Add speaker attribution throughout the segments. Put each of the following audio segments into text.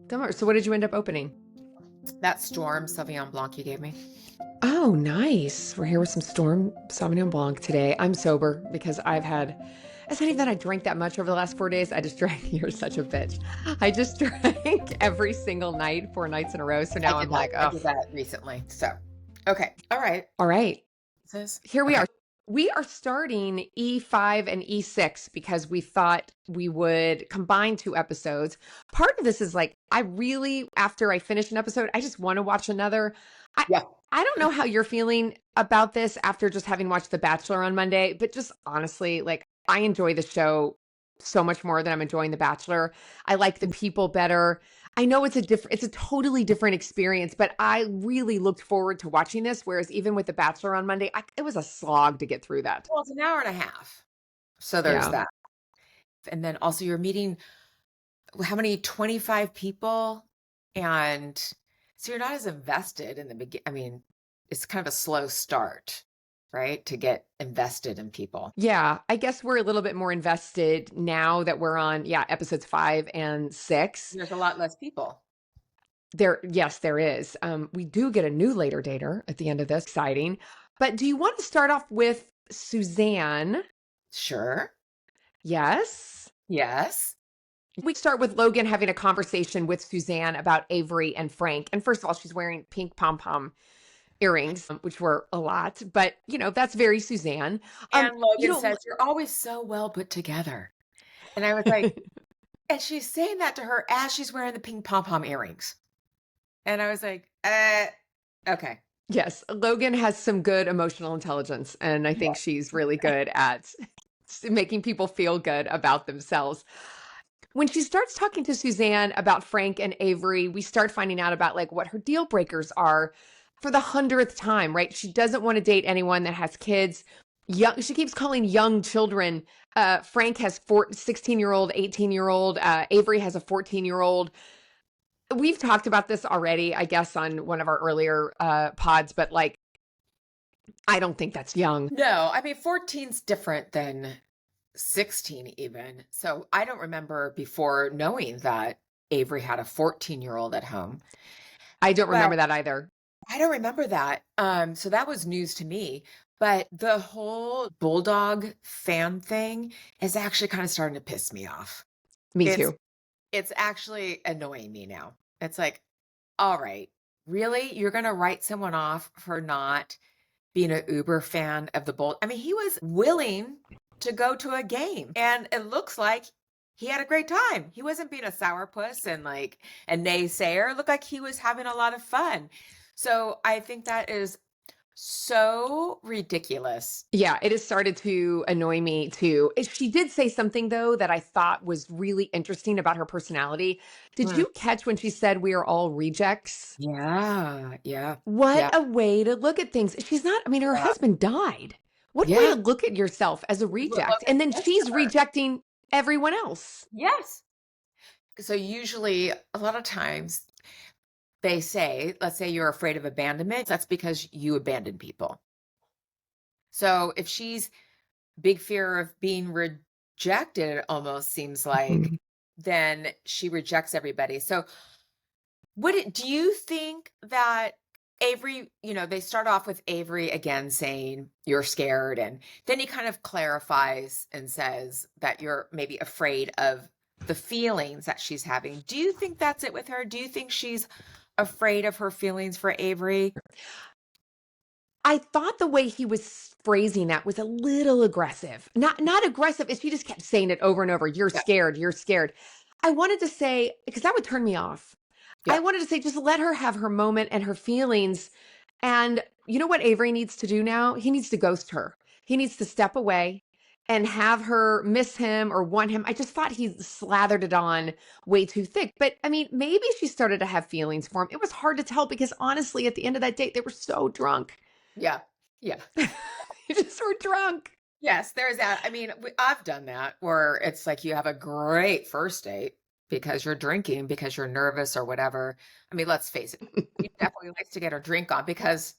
Speaker 1: So what did you end up opening?
Speaker 2: That Storm Sauvignon Blanc you gave me.
Speaker 1: Oh, nice. We're here with some Storm Sauvignon Blanc today. I'm sober because it's not even that I drank that much over the last 4 days. I just drank, you're such a bitch. I just drank every single night, 4 nights in a row. So
Speaker 2: I
Speaker 1: now
Speaker 2: did
Speaker 1: I'm
Speaker 2: that.
Speaker 1: like,
Speaker 2: I
Speaker 1: oh,
Speaker 2: did that recently. So, okay. All right.
Speaker 1: all right.
Speaker 2: Sis.
Speaker 1: Here we
Speaker 2: Okay.
Speaker 1: are. We are starting E5 and E6 because we thought we would combine two episodes. Part of this is like, I really, after I finish an episode, I just want to watch another. I,
Speaker 2: Yeah.
Speaker 1: I don't know how you're feeling about this after just having watched The Bachelor on Monday, but just honestly, like, I enjoy the show so much more than I'm enjoying The Bachelor. I like the people better. I know it's a totally different experience, but I really looked forward to watching this. Whereas even with The Bachelor on Monday, it was a slog to get through that.
Speaker 2: Well, it's an hour and a half. So there's
Speaker 1: Yeah.
Speaker 2: that. And then also you're meeting how many? 25 people. And so you're not as invested in the beginning. I mean, it's kind of a slow start, right? To get invested in people.
Speaker 1: Yeah. I guess we're a little bit more invested now that we're on, yeah, episodes 5 and 6.
Speaker 2: There's a lot less people.
Speaker 1: Yes, there is. We do get a new later dater at the end of this. Exciting. But do you want to start off with Suzanne?
Speaker 2: Sure.
Speaker 1: Yes.
Speaker 2: Yes.
Speaker 1: We start with Logan having a conversation with Suzanne about Avery and Frank. And first of all, she's wearing pink pom-pom earrings, which were a lot, but that's very Suzanne.
Speaker 2: And
Speaker 1: You
Speaker 2: Logan
Speaker 1: know,
Speaker 2: says, "You're always so well put together." And I was like, and she's saying that to her as she's wearing the pink pom-pom earrings. And I was like, okay.
Speaker 1: yes, Logan has some good emotional intelligence, and I think
Speaker 2: Yeah.
Speaker 1: she's really good at making people feel good about themselves. When she starts talking to Suzanne about Frank and Avery, we start finding out about like what her deal breakers are for the 100th time, right? She doesn't want to date anyone that has kids. She keeps calling young children. Frank has 16-year-old, 18-year-old. Avery has a 14-year-old. We've talked about this already, I guess, on one of our earlier pods, but like, I don't think that's young.
Speaker 2: No, I mean, 14's different than 16 even. So I don't remember before knowing that Avery had a 14-year-old at home.
Speaker 1: I don't
Speaker 2: But
Speaker 1: remember that either.
Speaker 2: I don't remember that. So that was news to me. But the whole Bulldog fan thing is actually kind of starting to piss me off.
Speaker 1: Me
Speaker 2: It's
Speaker 1: too.
Speaker 2: it's actually annoying me now. It's like, all right, really? You're gonna write someone off for not being an uber fan of the Bull? I mean, he was willing to go to a game, and it looks like he had a great time. He wasn't being a sourpuss and like a naysayer. It looked like he was having a lot of fun. So I think that is so ridiculous.
Speaker 1: Yeah, it has started to annoy me too. She did say something though that I thought was really interesting about her personality. Did
Speaker 2: Hmm.
Speaker 1: you catch when she said we are all rejects?
Speaker 2: Yeah, yeah,
Speaker 1: What
Speaker 2: yeah,
Speaker 1: a way to look at things. She's not, I mean, her
Speaker 2: yeah,
Speaker 1: husband died. What a way
Speaker 2: yeah.
Speaker 1: to look at yourself as a
Speaker 2: What
Speaker 1: reject.
Speaker 2: Logan
Speaker 1: And then
Speaker 2: says to
Speaker 1: she's
Speaker 2: her.
Speaker 1: rejecting everyone else.
Speaker 2: Yes. So usually, a lot of times, they say, let's say you're afraid of abandonment, that's because you abandon people. So if she's big fear of being rejected, it almost seems like,
Speaker 1: Mhm.
Speaker 2: then she rejects everybody. So do you think that Avery, they start off with Avery again saying you're scared, and then he kind of clarifies and says that you're maybe afraid of the feelings that she's having. Do you think that's it with her? Do you think she's afraid of her feelings for Avery?
Speaker 1: I thought the way he was phrasing that was a little aggressive. Not aggressive, if she just kept saying it over and over, you're
Speaker 2: Yeah.
Speaker 1: scared, you're scared. I wanted to say, because that would turn me off. I
Speaker 2: Yeah.
Speaker 1: wanted to say, just let her have her moment and her feelings. And you know what Avery needs to do now? He needs to ghost her. He needs to step away and have her miss him or want him. I just thought he slathered it on way too thick. But I mean, maybe she started to have feelings for him. It was hard to tell because honestly, at the end of that date, they were so drunk.
Speaker 2: Yeah. Yeah.
Speaker 1: You just were drunk.
Speaker 2: Yes, there's that. I mean, I've done that where it's like you have a great first date because you're drinking, because you're nervous or whatever. I mean, let's face it, she definitely likes to get her drink on because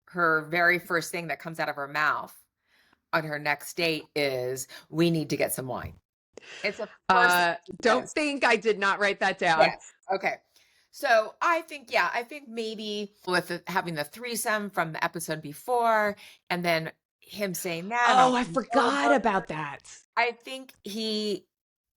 Speaker 2: her very first thing that comes out of her mouth on her next date is, we need to get some wine. It's a first
Speaker 1: Don't
Speaker 2: yes,
Speaker 1: think I did not write that down.
Speaker 2: yes. Okay. So I think, yeah, I think maybe with having the threesome from the episode before, and then him saying that, and
Speaker 1: Oh,
Speaker 2: all
Speaker 1: I
Speaker 2: the
Speaker 1: forgot about that.
Speaker 2: I think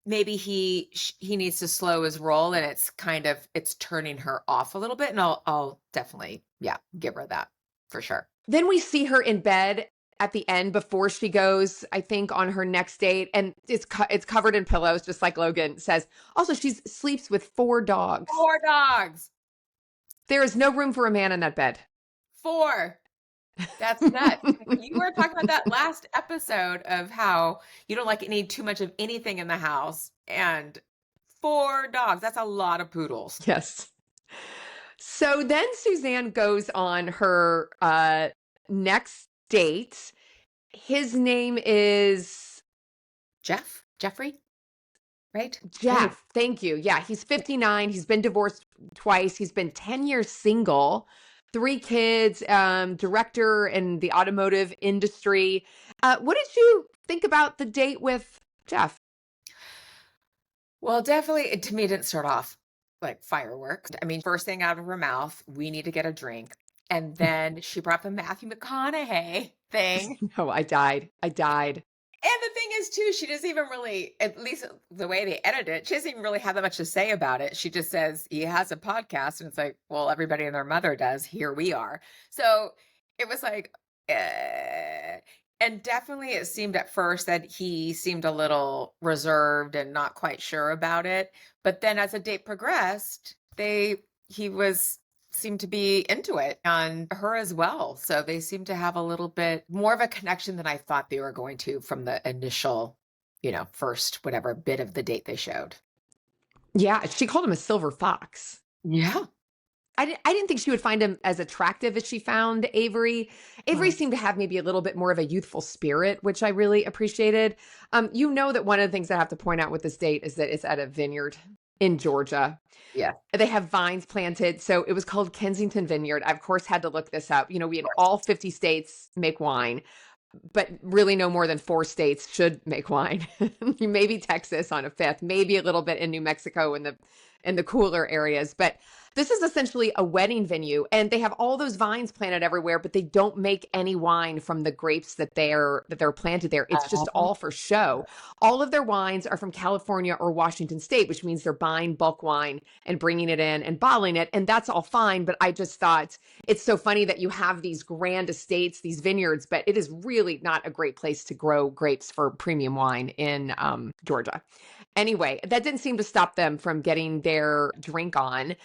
Speaker 2: maybe he needs to slow his roll, and it's turning her off a little bit, and I'll definitely, yeah, give her that for sure.
Speaker 1: Then we see her in bed at the end before she goes, I think, on her next date, and it's covered in pillows, just like Logan says. Also, she sleeps with 4 dogs.
Speaker 2: 4 dogs.
Speaker 1: There is no room for a man in that bed.
Speaker 2: 4. That's nuts. You were talking about that last episode of how you don't like need too much of anything in the house, and 4 dogs. That's a lot of poodles.
Speaker 1: Yes. So then Suzanne goes on her next date. His name is
Speaker 2: Jeffrey, right?
Speaker 1: Jeff. Thank you. Yeah, he's 59. He's been divorced twice. He's been 10 years single, 3 kids, director in the automotive industry. What did you think about the date with Jeff?
Speaker 2: Well, definitely, to me, it didn't start off like fireworks. I mean, first thing out of her mouth, we need to get a drink. And then she brought the Matthew McConaughey thing.
Speaker 1: Oh, I died. I died.
Speaker 2: And the thing is, too, she doesn't even really, at least the way they edit it, she doesn't even really have that much to say about it. She just says he has a podcast, and it's like, well, everybody and their mother does. Here we are. So it was like, and definitely it seemed at first that he seemed a little reserved and not quite sure about it. But then as the date progressed, he was seemed to be into it, and her as well. So they seem to have a little bit more of a connection than I thought they were going to from the initial, first whatever bit of the date they showed.
Speaker 1: Yeah, she called him a silver fox.
Speaker 2: Yeah.
Speaker 1: I didn't think she would find him as attractive as she found Avery. Avery seemed to have maybe a little bit more of a youthful spirit, which I really appreciated. You know that one of the things I have to point out with this date is that it's at a vineyard in Georgia.
Speaker 2: Yeah.
Speaker 1: They have vines planted. So it was called Kensington Vineyard. I, of course, had to look this up. We in all 50 states make wine, but really no more than 4 states should make wine. Maybe Texas on a 5th, maybe a little bit in New Mexico in the cooler areas. But this is essentially a wedding venue, and they have all those vines planted everywhere, but they don't make any wine from the grapes that they're planted there. It's just all for show. All of their wines are from California or Washington State, which means they're buying bulk wine and bringing it in and bottling it, and that's all fine. But I just thought it's so funny that you have these grand estates, these vineyards, but it is really not a great place to grow grapes for premium wine in Georgia. Anyway, that didn't seem to stop them from getting their drink on.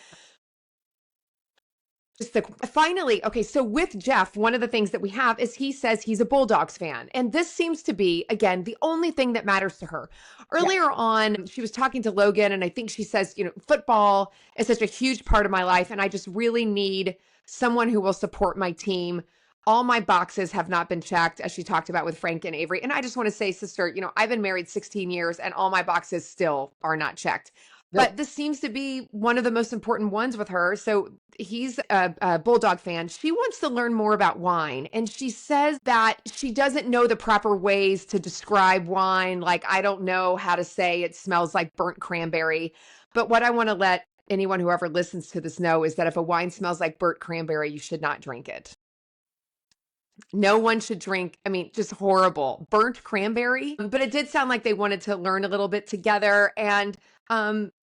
Speaker 1: Finally, okay, so with Jeff, one of the things that we have is he says he's a Bulldogs fan. And this seems to be, again, the only thing that matters to her. Earlier on, she was talking to Logan, and I think she says, football is such a huge part of my life, and I just really need someone who will support my team. All my boxes have not been checked, as she talked about with Frank and Avery. And I just want to say, sister, I've been married 16 years, and all my boxes still are not checked. But this seems to be one of the most important ones with her. So he's a Bulldog fan. She wants to learn more about wine. And she says that she doesn't know the proper ways to describe wine. Like, I don't know how to say it smells like burnt cranberry. But what I want to let anyone who ever listens to this know is that if a wine smells like burnt cranberry, you should not drink it. No one should drink, just horrible. Burnt cranberry. But it did sound like they wanted to learn a little bit together. And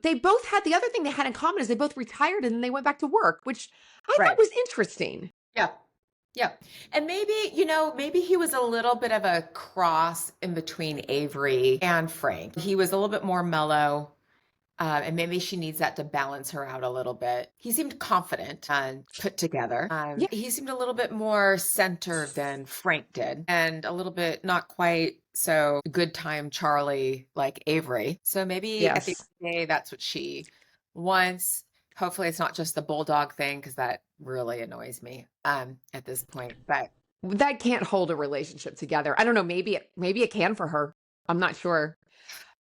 Speaker 1: they both had, the other thing they had in common is they both retired and then they went back to work, which I thought was interesting.
Speaker 2: Yeah. Yeah. And maybe he was a little bit of a cross in between Avery and Frank. He was a little bit more mellow. And maybe she needs that to balance her out a little bit. He seemed confident and put together. He seemed a little bit more centered than Frank did, and a little bit not quite so good time Charlie like Avery. So maybe at the end of the day, that's what she wants. Hopefully it's not just the Bulldog thing, because that really annoys me at this point. But
Speaker 1: that can't hold a relationship together. I don't know. Maybe it can for her. I'm not sure.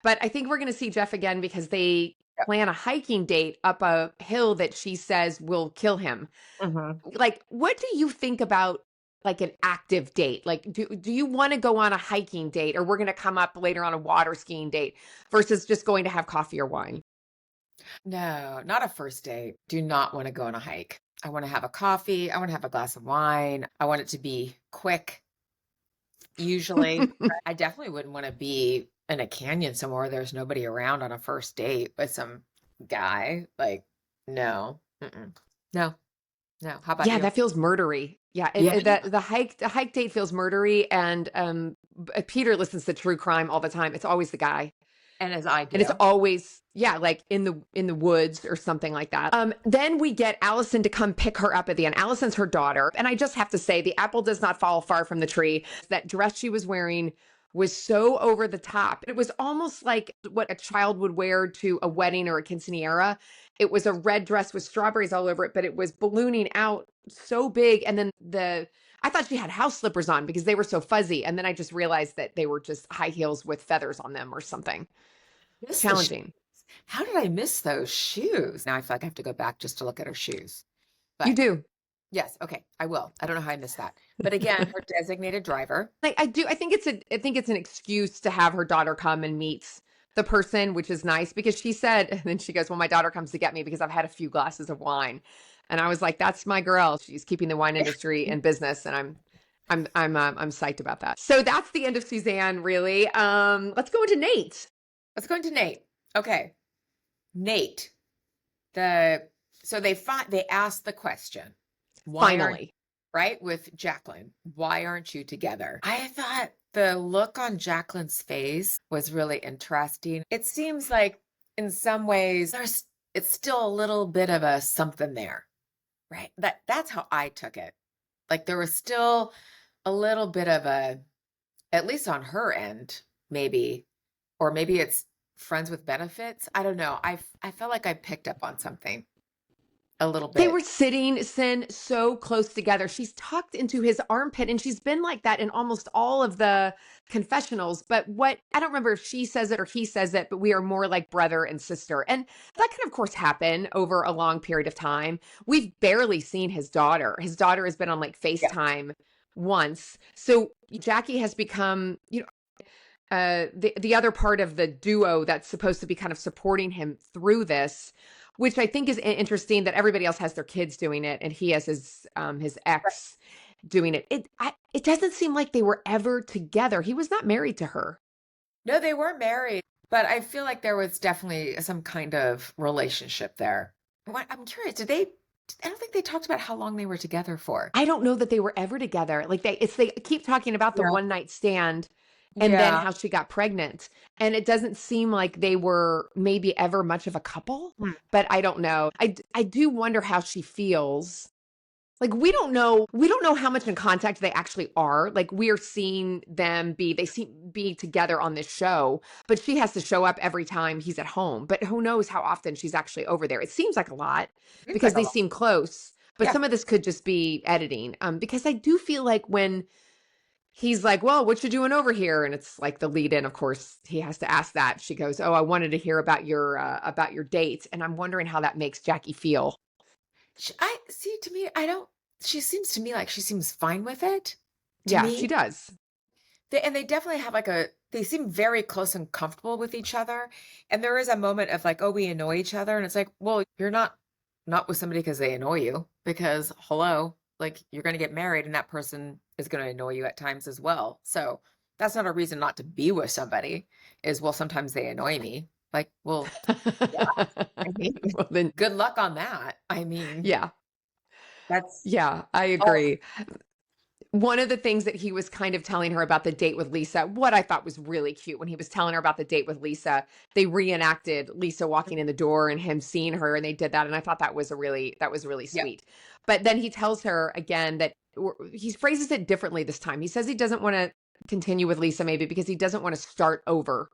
Speaker 1: But I think we're going to see Jeff again because they plan a hiking date up a hill that she says will kill him.
Speaker 2: Mm-hmm.
Speaker 1: Like, what do you think about like an active date? Like, do you want to go on a hiking date, or we're going to come up later on a water skiing date versus just going to have coffee or wine?
Speaker 2: No, not a first date. Do not want to go on a hike. I want to have a coffee. I want to have a glass of wine. I want it to be quick, usually. I definitely wouldn't want to be in a canyon somewhere where there's nobody around on a first date with some guy. Like, no. Mm-mm. No, no. How about
Speaker 1: Yeah,
Speaker 2: you?
Speaker 1: that feels murdery. Yeah,
Speaker 2: Yeah.
Speaker 1: the hike date feels murdery, and Peter listens to true crime all the time. It's always the guy.
Speaker 2: And as I
Speaker 1: And it's
Speaker 2: do.
Speaker 1: always, yeah, like in the woods or something like that. Then we get Allison to come pick her up at the end. Allison's her daughter. And I just have to say, the apple does not fall far from the tree. That dress she was wearing was so over the top. It was almost like what a child would wear to a wedding or a quinceanera. It was a red dress with strawberries all over it, but it was ballooning out so big. And then I thought she had house slippers on because they were so fuzzy. And then I just realized that they were just high heels with feathers on them or something.
Speaker 2: Miss the shoes.
Speaker 1: Challenging.
Speaker 2: How did I miss those shoes? Now I feel like I have to go back just to look at her shoes.
Speaker 1: You
Speaker 2: But
Speaker 1: do.
Speaker 2: yes, okay, I will. I don't know how I missed that. But again, her designated driver.
Speaker 1: I do. I think it's an excuse to have her daughter come and meet the person, which is nice because she said, and then she goes, "Well, my daughter comes to get me because I've had a few glasses of wine," and I was like, "That's my girl. She's keeping the wine industry in business," and I'm psyched about that. So that's the end of Suzanne. Really. Let's go into Nate.
Speaker 2: Let's go into Nate. Okay. Nate. They asked the question. Why aren't
Speaker 1: Finally,
Speaker 2: right with Jacqueline? Why aren't you together? I thought the look on Jacqueline's face was really interesting. It seems like in some ways it's still a little bit of a something there, right? That's how I took it. Like there was still a little bit of a, at least on her end, maybe, or maybe it's friends with benefits. I don't know. I felt like I picked up on something a little
Speaker 1: they
Speaker 2: bit.
Speaker 1: were sitting, Sin, so close together. She's tucked into his armpit, and she's been like that in almost all of the confessionals. But what I don't remember if she says it or he says it, but we are more like brother and sister. And that can, of course, happen over a long period of time. We've barely seen his daughter. His daughter has been on like
Speaker 2: Yeah.
Speaker 1: FaceTime once. So Jackie has become, the other part of the duo that's supposed to be kind of supporting him through this, which I think is interesting that everybody else has their kids doing it and he has his ex doing it. It doesn't seem like they were ever together. He was not married to her.
Speaker 2: No, they weren't married, but I feel like there was definitely some kind of relationship there. I'm curious, I don't think they talked about how long they were together for.
Speaker 1: I don't know that they were ever together. Like they keep talking about the
Speaker 2: Yeah.
Speaker 1: one night stand and then
Speaker 2: Yeah.
Speaker 1: how she got pregnant. And it doesn't seem like they were maybe ever much of a couple,
Speaker 2: Hmm.
Speaker 1: but I don't know. I do wonder how she feels. Like we don't know how much in contact they actually are. Like we're seeing they seem be together on this show, but she has to show up every time he's at home. But who knows how often she's actually over there. It seems like a lot
Speaker 2: Seems
Speaker 1: because
Speaker 2: like a
Speaker 1: they
Speaker 2: lot.
Speaker 1: seem close. But
Speaker 2: Yeah.
Speaker 1: some of this could just be editing. Because I do feel like when he's like, "Well, what you doing over here?" And it's like the lead in, of course, he has to ask that. She goes, "Oh, I wanted to hear about your date." And I'm wondering how that makes Jackie feel.
Speaker 2: I see, to me, I don't, she seems to me like she seems fine with it. To
Speaker 1: Yeah, she
Speaker 2: me,
Speaker 1: does.
Speaker 2: they definitely have they seem very close and comfortable with each other. And there is a moment of like, oh, we annoy each other. And it's like, well, you're not with somebody because they annoy you, because hello, like you're going to get married and that person is going to annoy you at times as well. So that's not a reason not to be with somebody is, well, sometimes they annoy me. Like, well, yeah, I mean,
Speaker 1: Well, then,
Speaker 2: good luck on that. I mean,
Speaker 1: yeah,
Speaker 2: that's
Speaker 1: yeah, I
Speaker 2: all.
Speaker 1: agree. One of the things that he was kind of telling her about the date with Lisa, what I thought was really cute when he was telling her about the date with Lisa, they reenacted Lisa walking in the door and him seeing her, and they did that, and I thought that was really
Speaker 2: Yeah.
Speaker 1: sweet. But then he tells her again that he phrases it differently this time. He says he doesn't want to continue with Lisa maybe because he doesn't want to start over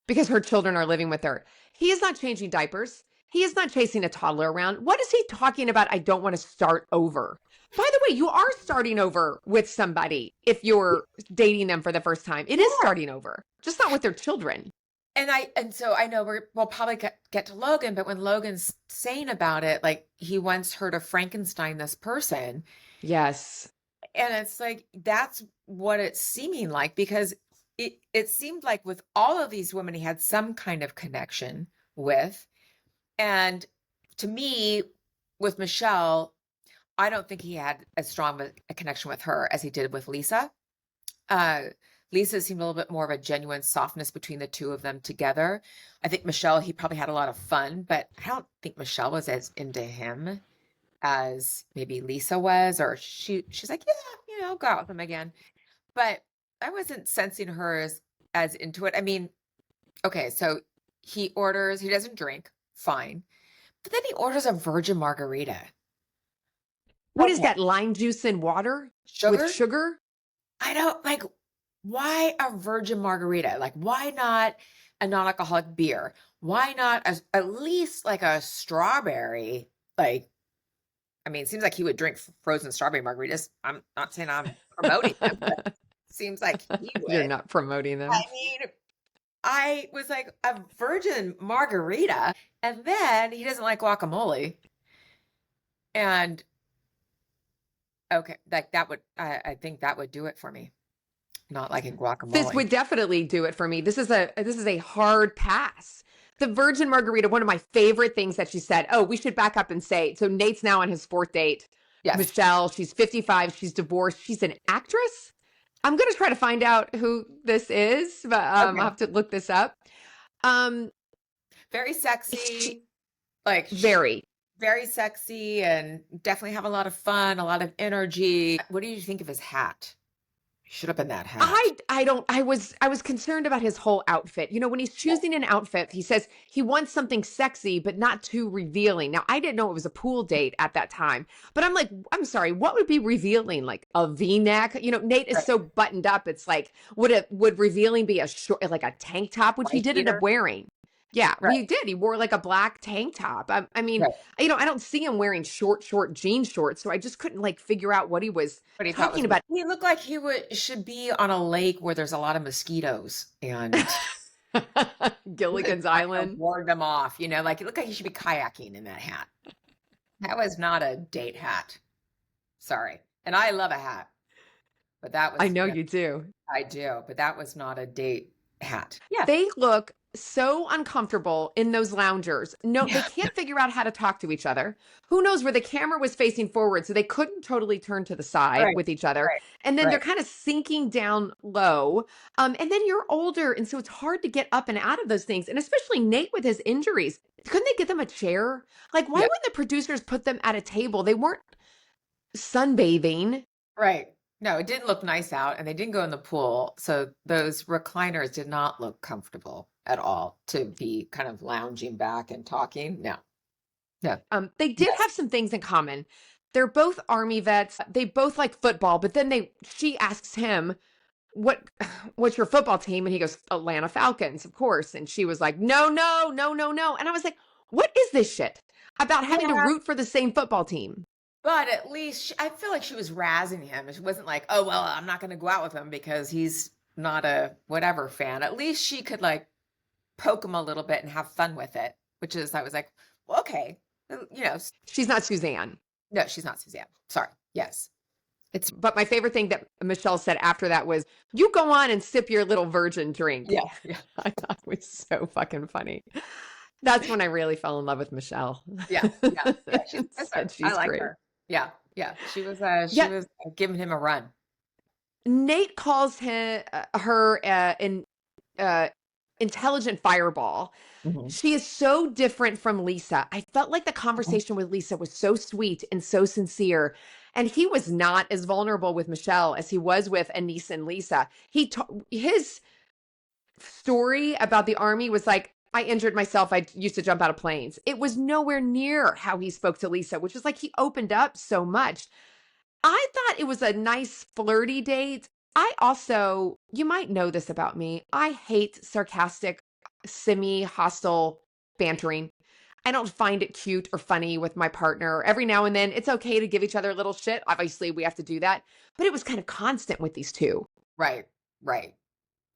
Speaker 1: because her children are living with her. He is not changing diapers. He is not chasing a toddler around. What is he talking about? I don't want to start over. By the way, you are starting over with somebody if you're dating them for the first time. It is
Speaker 2: Yeah.
Speaker 1: starting over, just not with their children.
Speaker 2: And so I know we'll probably get to Logan, but when Logan's saying about it, like he wants her to Frankenstein this person.
Speaker 1: Yes.
Speaker 2: And it's like that's what it's seeming like, because it seemed like with all of these women he had some kind of connection with. And to me, with Michelle, I don't think he had as strong a connection with her as he did with Lisa. Uh, Lisa seemed a little bit more of a genuine softness between the two of them together. I think Michelle, he probably had a lot of fun, but I don't think Michelle was as into him as maybe Lisa was, or she's like, yeah, I'll go out with him again. But I wasn't sensing her as into it. I mean, okay, so he doesn't drink, fine. But then he orders a virgin margarita.
Speaker 1: What is
Speaker 2: Okay.
Speaker 1: that? Lime juice and water with
Speaker 2: Sugar?
Speaker 1: sugar?
Speaker 2: I don't like, why a virgin margarita? Like, why not a non-alcoholic beer? Why not at least like a strawberry? Like, I mean, it seems like he would drink frozen strawberry margaritas. I'm not saying I'm promoting them, but seems like he
Speaker 1: You're
Speaker 2: would.
Speaker 1: not promoting them.
Speaker 2: I mean, I was like, a virgin margarita, and then he doesn't like guacamole. And okay, like that would, I think that would do it for me. Not liking
Speaker 1: This
Speaker 2: guacamole.
Speaker 1: would definitely do it for me. This is a hard pass. The virgin margarita, one of my favorite things that she said. Oh, we should back up and say, so Nate's now on his 4th date.
Speaker 2: Yes.
Speaker 1: Michelle, she's 55, she's divorced, she's an actress. I'm gonna try to find out who this is, but I'll
Speaker 2: Okay.
Speaker 1: have to look this up.
Speaker 2: Very
Speaker 1: She,
Speaker 2: sexy, like
Speaker 1: very.
Speaker 2: very sexy, and definitely have a lot of fun, a lot of energy. What do you think of his hat? Should have been that hat.
Speaker 1: I was concerned about his whole outfit. You know, when he's choosing an outfit, he says he wants something sexy but not too revealing. Now, I didn't know it was a pool date at that time, but I'm like, I'm sorry, what would be revealing? Like a V-neck? You know, Nate is
Speaker 2: Right.
Speaker 1: so buttoned up. It's like, would revealing be a short, like a tank top, which he
Speaker 2: Wife
Speaker 1: did end up
Speaker 2: beater.
Speaker 1: wearing? Yeah,
Speaker 2: Right.
Speaker 1: he did. He wore like a black tank top. I mean,
Speaker 2: Right.
Speaker 1: you know, I don't see him wearing short jean shorts, so I just couldn't like figure out what he was
Speaker 2: What he thought
Speaker 1: talking
Speaker 2: was,
Speaker 1: about.
Speaker 2: he looked like should be on a lake where there's a lot of mosquitoes, and like
Speaker 1: Gilligan's
Speaker 2: trying to
Speaker 1: Island.
Speaker 2: ward them off. Like it looked like he should be kayaking in that hat. That was not a date hat. Sorry. And I love a hat, but that
Speaker 1: I
Speaker 2: was,
Speaker 1: know you do.
Speaker 2: I do, but that was not a date hat. Yeah.
Speaker 1: They look so uncomfortable in those loungers. No, they
Speaker 2: Yeah.
Speaker 1: can't figure out how to talk to each other. Who knows where the camera was facing forward, so they couldn't totally turn to the side
Speaker 2: Right.
Speaker 1: with each other.
Speaker 2: Right.
Speaker 1: And then they're
Speaker 2: Right.
Speaker 1: kind of sinking down low. And then you're older, and so it's hard to get up and out of those things. And especially Nate with his injuries. Couldn't they get them a chair? Like, why
Speaker 2: Yeah.
Speaker 1: wouldn't the producers put them at a table? They weren't sunbathing.
Speaker 2: Right. No, it didn't look nice out, and they didn't go in the pool. So those recliners did not look comfortable at all to be kind of lounging back and talking. No. No.
Speaker 1: They did
Speaker 2: Yes.
Speaker 1: have some things in common. They're both army vets. They both like football, but then she asks him, "What what's your football team?" And he goes, "Atlanta Falcons, of course." And she was like, "No, no, no, no, no." And I was like, "What is this shit about having to
Speaker 2: Yeah.
Speaker 1: root for the same football team?"
Speaker 2: But at least I feel like she was razzing him. It wasn't like, oh, well, I'm not going to go out with him because he's not a whatever fan. At least she could like poke him a little bit and have fun with it, which is, I was like, well, okay.
Speaker 1: She's not Suzanne.
Speaker 2: No, she's not Suzanne. Sorry. Yes. It's,
Speaker 1: But my favorite thing that Michelle said after that was, "You go on and sip your little virgin drink."
Speaker 2: yeah. Yeah.
Speaker 1: I thought it was so fucking funny. That's when I really fell in love with Michelle.
Speaker 2: Yeah. Yeah. Yeah. She's,
Speaker 1: Said
Speaker 2: I
Speaker 1: she's
Speaker 2: like
Speaker 1: great.
Speaker 2: her. Yeah. Yeah. She was
Speaker 1: Yeah,
Speaker 2: giving him a run.
Speaker 1: Nate calls her an intelligent fireball.
Speaker 2: Mhm.
Speaker 1: She is so different from Lisa. I felt like the conversation with Lisa was so sweet and so sincere. And he was not as vulnerable with Michelle as he was with Anise and Lisa. His story about the army was like, "I injured myself. I used to jump out of planes." It was nowhere near how he spoke to Lisa, which is like he opened up so much. I thought it was a nice flirty date. I also, you might know this about me, I hate sarcastic, semi-hostile bantering. I don't find it cute or funny with my partner. Every now and then, it's okay to give each other a little shit. Obviously, we have to do that. But it was kind of constant with these two.
Speaker 2: Right. Right.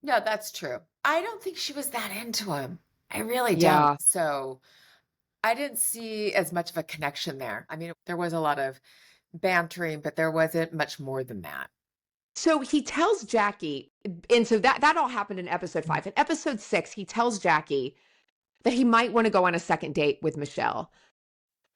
Speaker 2: No, that's true. I don't think she was that into him. I really don't.
Speaker 1: Yeah.
Speaker 2: So I didn't see as much of a connection there. I mean, there was a lot of bantering, but there wasn't much more than that.
Speaker 1: So he tells Jackie, and so that all happened in episode 5. In episode 6, he tells Jackie, that he might want to go on a second date with Michelle.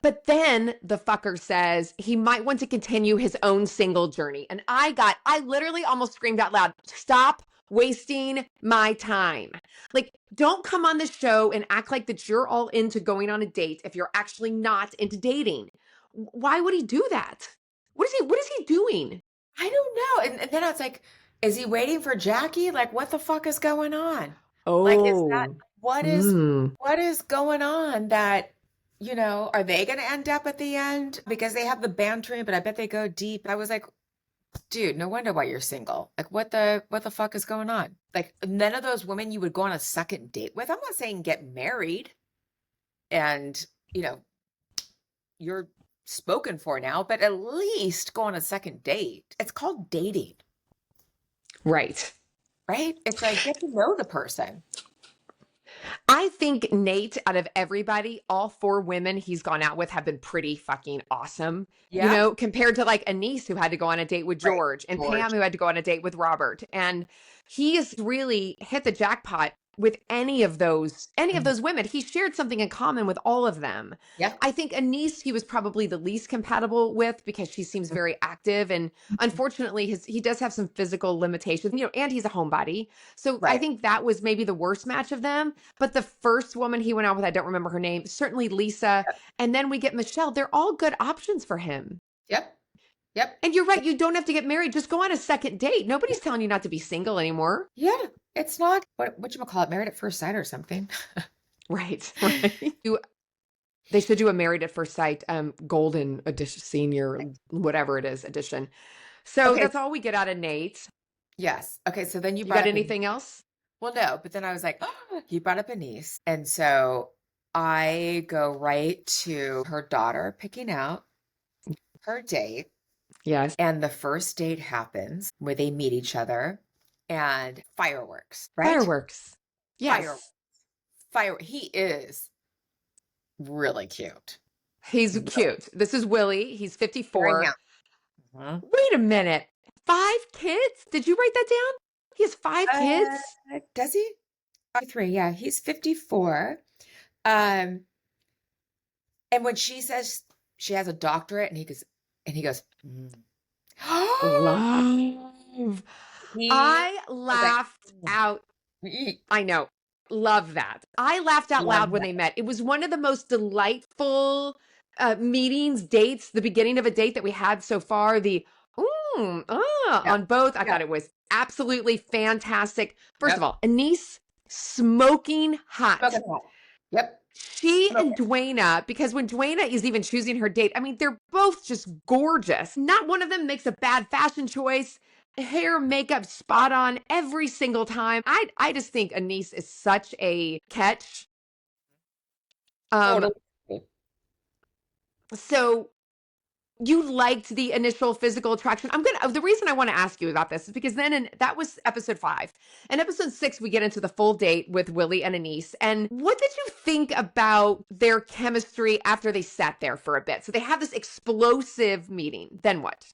Speaker 1: But then the fucker says he might want to continue his own single journey. And I literally almost screamed out loud, stop wasting my time. Like, don't come on the show and act like that you're all into going on a date if you're actually not into dating. Why would he do that? What is he doing?
Speaker 2: I don't know. And then I was like, is he waiting for Jackie? Like, what the fuck is going on? Like, is that
Speaker 1: Oh.
Speaker 2: what is
Speaker 1: Mm.
Speaker 2: what is going on that, are they going to end up at the end? Because they have the bantering, but I bet they go deep. I was like, dude, no wonder why you're single. Like, what the fuck is going on? Like, none of those women you would go on a second date with. I'm not saying get married and, you're spoken for now, but at least go on a second date. It's called dating,
Speaker 1: Right.
Speaker 2: right? It's like get to know the person.
Speaker 1: I think Nate, out of everybody, all 4 women he's gone out with have been pretty fucking awesome.
Speaker 2: Yeah.
Speaker 1: Compared to like Anise, who had to go on a date with
Speaker 2: Right.
Speaker 1: George, and
Speaker 2: George.
Speaker 1: Pam, who had to go on a date with Robert. And he's really hit the jackpot with any of those women. He shared something in common with all of them.
Speaker 2: Yeah.
Speaker 1: I think Anise, he was probably the least compatible with because she seems very active. And unfortunately, he does have some physical limitations, and he's a homebody. So I
Speaker 2: Right.
Speaker 1: think that was maybe the worst match of them. But the first woman he went out with, I don't remember her name, certainly Lisa.
Speaker 2: Yep.
Speaker 1: And then we get Michelle. They're all good options for him.
Speaker 2: Yep. Yep.
Speaker 1: And you're right. You don't have to get married. Just go on a second date. Nobody's telling you not to be single anymore.
Speaker 2: Yeah. It's not whatchamacallit, married at first sight or something.
Speaker 1: Right. Right. They should do a Married at First Sight golden edition, senior, whatever it is, edition. So
Speaker 2: Okay.
Speaker 1: that's all we get out of Nate.
Speaker 2: Yes. Okay. So then you
Speaker 1: You
Speaker 2: brought
Speaker 1: got
Speaker 2: up
Speaker 1: anything else?
Speaker 2: Well, no, but then I was like, oh, he brought up Anise. And so I go right to her daughter picking out her date.
Speaker 1: Yes.
Speaker 2: And the first date happens where they meet each other and fireworks, right?
Speaker 1: Fireworks. Yes.
Speaker 2: He is really cute.
Speaker 1: He's cute. This is Willie. He's 54.
Speaker 2: Mhm.
Speaker 1: Wait a minute. 5 kids? Did you write that down? He has 5 kids?
Speaker 2: Does he? 3. Yeah, he's 54. And when she says she has a doctorate, and he goes,
Speaker 1: Love. I laughed out.
Speaker 2: He-
Speaker 1: I know. Love that. I laughed out
Speaker 2: Love
Speaker 1: loud when they met. It was one of the most delightful meetings, dates, the beginning of a date that we had so far.
Speaker 2: Yeah.
Speaker 1: On both. I
Speaker 2: Yeah.
Speaker 1: thought it was absolutely fantastic. First
Speaker 2: Yep.
Speaker 1: of all, Anise, smoking hot.
Speaker 2: Smoking hot. Yep.
Speaker 1: She
Speaker 2: Smoking.
Speaker 1: and Dwayna, because when Dwayna is even choosing her date, I mean, they're both just gorgeous. Not one of them makes a bad fashion choice. Hair, makeup, spot on every single time. I just think Anise is such a catch.
Speaker 2: Totally.
Speaker 1: So you liked the initial physical attraction. The reason I want to ask you about this is because that was episode 5. In episode 6, we get into the full date with Willie and Anise. And what did you think about their chemistry after they sat there for a bit? So they have this explosive meeting. Then what?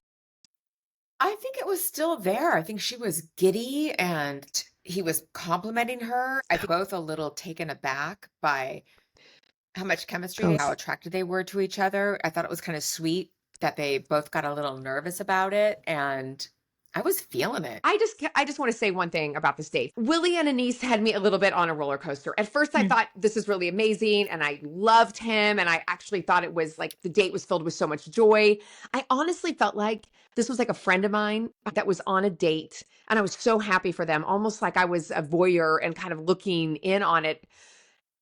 Speaker 2: I think it was still there. I think she was giddy and he was complimenting her. I think both a little taken aback by how much chemistry, how attracted they were to each other. I thought it was kind of sweet that they both got a little nervous about it, and I was feeling it.
Speaker 1: I just want to say one thing about this date. Willie and Anise had me a little bit on a roller coaster. At first, I thought this is really amazing, and I loved him, and I actually thought it was like the date was filled with so much joy. I honestly felt like this was like a friend of mine that was on a date, and I was so happy for them, almost like I was a voyeur and kind of looking in on it.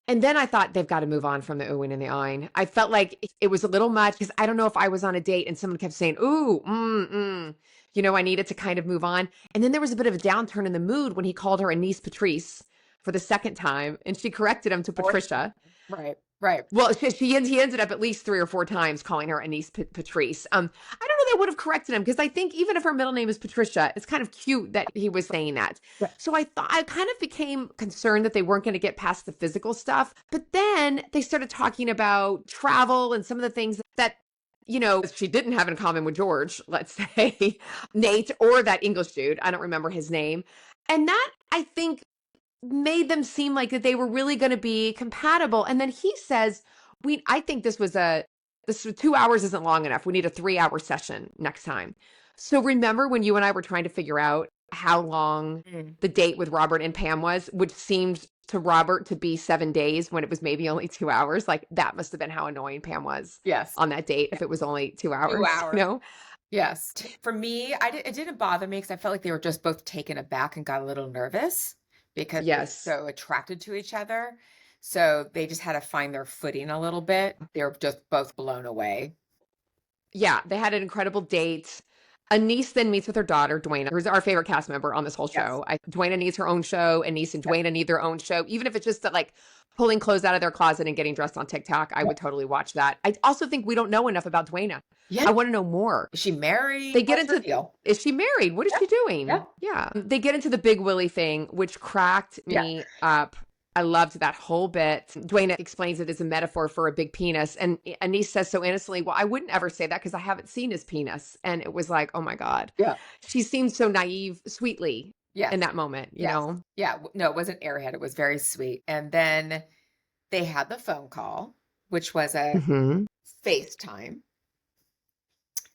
Speaker 1: And then I thought they've got to move on from the oohing and the eyeing. I felt like it was a little much because I don't know if I was on a date and someone kept saying, ooh, I needed to kind of move on. And then there was a bit of a downturn in the mood when he called her Anise Patrice for the second time, and she corrected him to Patricia.
Speaker 2: Right, right.
Speaker 1: Well, he ended up at least 3 or 4 times calling her Anise Patrice. I don't know that I would have corrected him because I think even if her middle name is Patricia, it's kind of cute that he was saying that.
Speaker 2: Right.
Speaker 1: So I kind of became concerned that they weren't going to get past the physical stuff. But then they started talking about travel and some of the things that she didn't have in common with George, let's say, Nate, or that English dude. I don't remember his name. And that, I think, made them seem like that they were really going to be compatible. And then he says, I think this 2 hours isn't long enough. We need a 3 hour session next time. So remember when you and I were trying to figure out how long the date with Robert and Pam was, which seemed to Robert to be 7 days when it was maybe only 2 hours? Like that must have been how annoying Pam was
Speaker 2: Yes.
Speaker 1: on that date if it was only 2 hours,
Speaker 2: 2 hours.
Speaker 1: you know?
Speaker 2: Yes. For me, it didn't bother me because I felt like they were just both taken aback and got a little nervous because they're
Speaker 1: Yes.
Speaker 2: so attracted to each other. So they just had to find their footing a little bit. They were just both blown away.
Speaker 1: Yeah, they had an incredible date. Anise then meets with her daughter, Dwayna, who's our favorite cast member on this whole show. Dwayna needs her own show. Anise and Dwayna need their own show. Even if it's just that, like, pulling clothes out of their closet and getting dressed on TikTok, I would totally watch that. I also think we don't know enough about Dwayna.
Speaker 2: Yeah.
Speaker 1: I want to know more.
Speaker 2: Is she married?
Speaker 1: They get
Speaker 2: What's her
Speaker 1: into,
Speaker 2: deal?
Speaker 1: is she married? What is she doing?
Speaker 2: Yeah.
Speaker 1: Yeah. They get into the Big Willie thing, which cracked me up. I loved that whole bit. Dwayna explains it as a metaphor for a big penis. And Anise says so innocently, well, I wouldn't ever say that because I haven't seen his penis. And it was like, oh my God.
Speaker 2: Yeah.
Speaker 1: She seemed so naive, sweetly in that moment, you know?
Speaker 2: Yeah. No, it wasn't airhead. It was very sweet. And then they had the phone call, which was a FaceTime.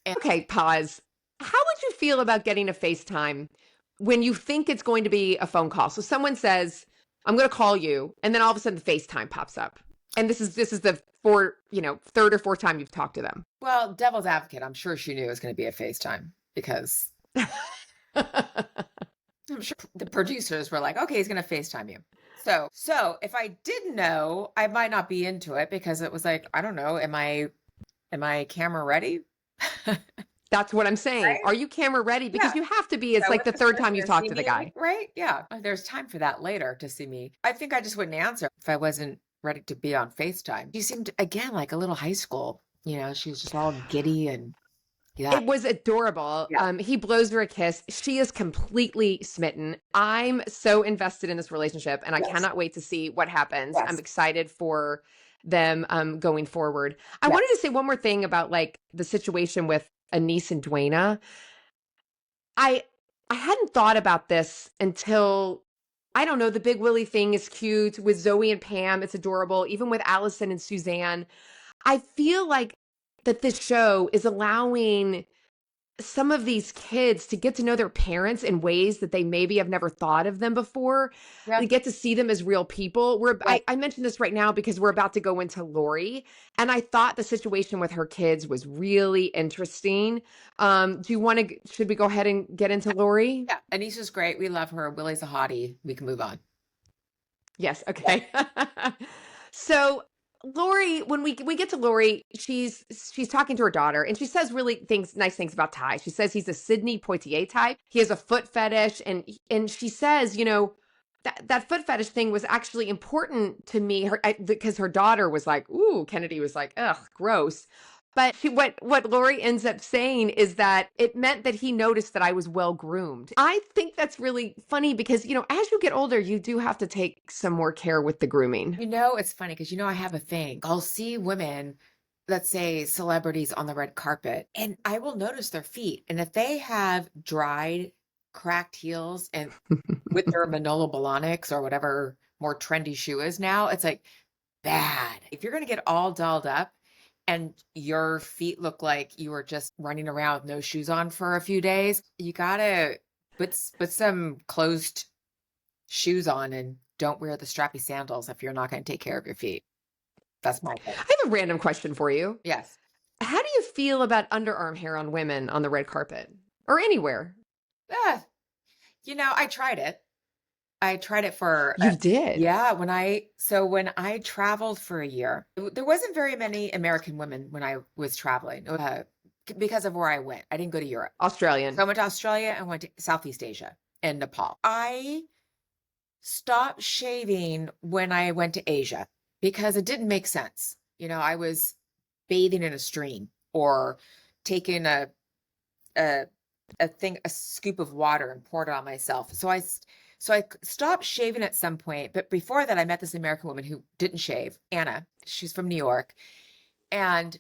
Speaker 1: Okay, pause. How would you feel about getting a FaceTime when you think it's going to be a phone call? So someone says, I'm going to call you, and then all of a sudden the FaceTime pops up. And this is the third or fourth time you've talked to them.
Speaker 2: Well, devil's advocate, I'm sure she knew it was going to be a FaceTime because I'm sure the producers were like, okay, he's going to FaceTime you. So if I didn't know, I might not be into it because it was like, I don't know, am I camera ready?
Speaker 1: That's what I'm saying. Right? Are you camera ready? Because you have to be. It's like the third time you talk to the guy.
Speaker 2: Right? Yeah. There's time for that later to see me. I think I just wouldn't answer if I wasn't ready to be on FaceTime. She seemed, again, like a little high school. You know, she was just all giddy and
Speaker 1: It was adorable. Yeah. He blows her a kiss. She is completely smitten. I'm so invested in this relationship and I cannot wait to see what happens. I'm excited for them going forward. I wanted to say one more thing about like the situation with Anise and Dwayna. I hadn't thought about this until, I don't know, the Big Willie thing is cute. With Zoe and Pam, it's adorable. Even with Allison and Suzanne. I feel like that this show is allowing some of these kids to get to know their parents in ways that they maybe have never thought of them before. They get to see them as real people. I mentioned this right now because we're about to go into Lori, and I thought the situation with her kids was really interesting. Should we go ahead and get into Lori?
Speaker 2: Yeah, Anise is great. We love her. Willie's a hottie. We can move on.
Speaker 1: Yes. Okay. So Lori, when we get to Lori, she's talking to her daughter and she says really nice things about Ty. She says he's a Sidney Poitier type. He has a foot fetish, and she says, you know, that foot fetish thing was actually important to me because her daughter was like, ooh, Kennedy was like, ugh, gross. But what Lori ends up saying is that it meant that he noticed that I was well groomed. I think that's really funny because, you know, as you get older, you do have to take some more care with the grooming.
Speaker 2: You know, it's funny because, you know, I have a thing. I'll see women, let's say celebrities on the red carpet, and I will notice their feet. And if they have dried, cracked heels and with their Manolo Blahniks or whatever more trendy shoe is now, it's like bad. If you're going to get all dolled up, and your feet look like you were just running around with no shoes on for a few days, you gotta put some closed shoes on and don't wear the strappy sandals if you're not going to take care of your feet. That's my thing.
Speaker 1: I have a random question for you.
Speaker 2: Yes.
Speaker 1: How do you feel about underarm hair on women on the red carpet or anywhere?
Speaker 2: You know, I tried it. For
Speaker 1: you did?
Speaker 2: Yeah, when I traveled for a year, there wasn't very many American women when I was traveling because of where I went. I didn't go to Europe.
Speaker 1: Australian.
Speaker 2: So I went to Australia and went to Southeast Asia and Nepal. I stopped shaving when I went to Asia because it didn't make sense. You know, I was bathing in a stream or taking a scoop of water and poured it on myself. So I stopped shaving at some point, but before that I met this American woman who didn't shave, Anna. She's from New York. And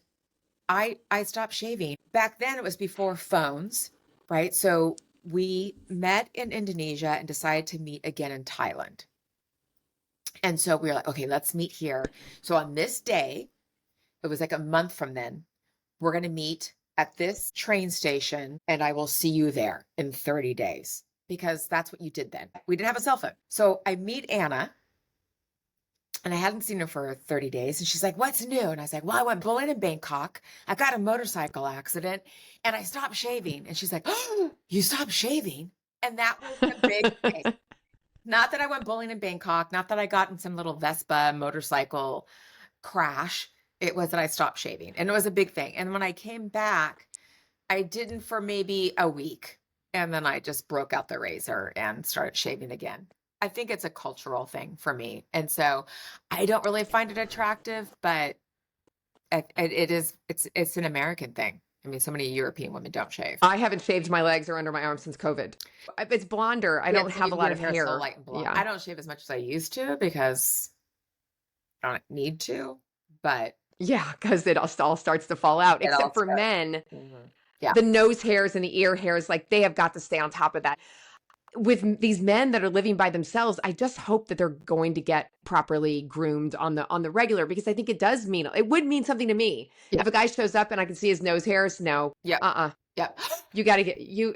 Speaker 2: I stopped shaving. Back then it was before phones, right? So we met in Indonesia and decided to meet again in Thailand. And so we were like, okay, let's meet here. So on this day, it was like a month from then, we're going to meet at this train station and I will see you there in 30 days because that's what you did then. We didn't have a cell phone. So I meet Anna and I hadn't seen her for 30 days. And she's like, what's new? And I was like, well, I went bowling in Bangkok. I got a motorcycle accident and I stopped shaving. And she's like, oh, you stopped shaving? And that was a big thing. Not that I went bowling in Bangkok, not that I got in some little Vespa motorcycle crash. It was that I stopped shaving and it was a big thing. And when I came back, I didn't for maybe a week. And then I just broke out the razor and started shaving again. I think it's a cultural thing for me. And so I don't really find it attractive, but it's an American thing. I mean, so many European women don't shave.
Speaker 1: I haven't shaved my legs or under my arms since COVID. It's blonder. I don't have a lot of hair.
Speaker 2: So light and blonde.
Speaker 1: Yeah.
Speaker 2: I don't shave as much as I used to because I don't need to, but
Speaker 1: yeah, because it all starts to fall out, except for men.
Speaker 2: Yeah.
Speaker 1: The nose hairs and the ear hairs, like they have got to stay on top of that. With these men that are living by themselves, I just hope that they're going to get properly groomed on the regular, because I think it would mean something to me. Yeah. If a guy shows up and I can see his nose hairs, no.
Speaker 2: Yeah. Yeah.
Speaker 1: You got to get you.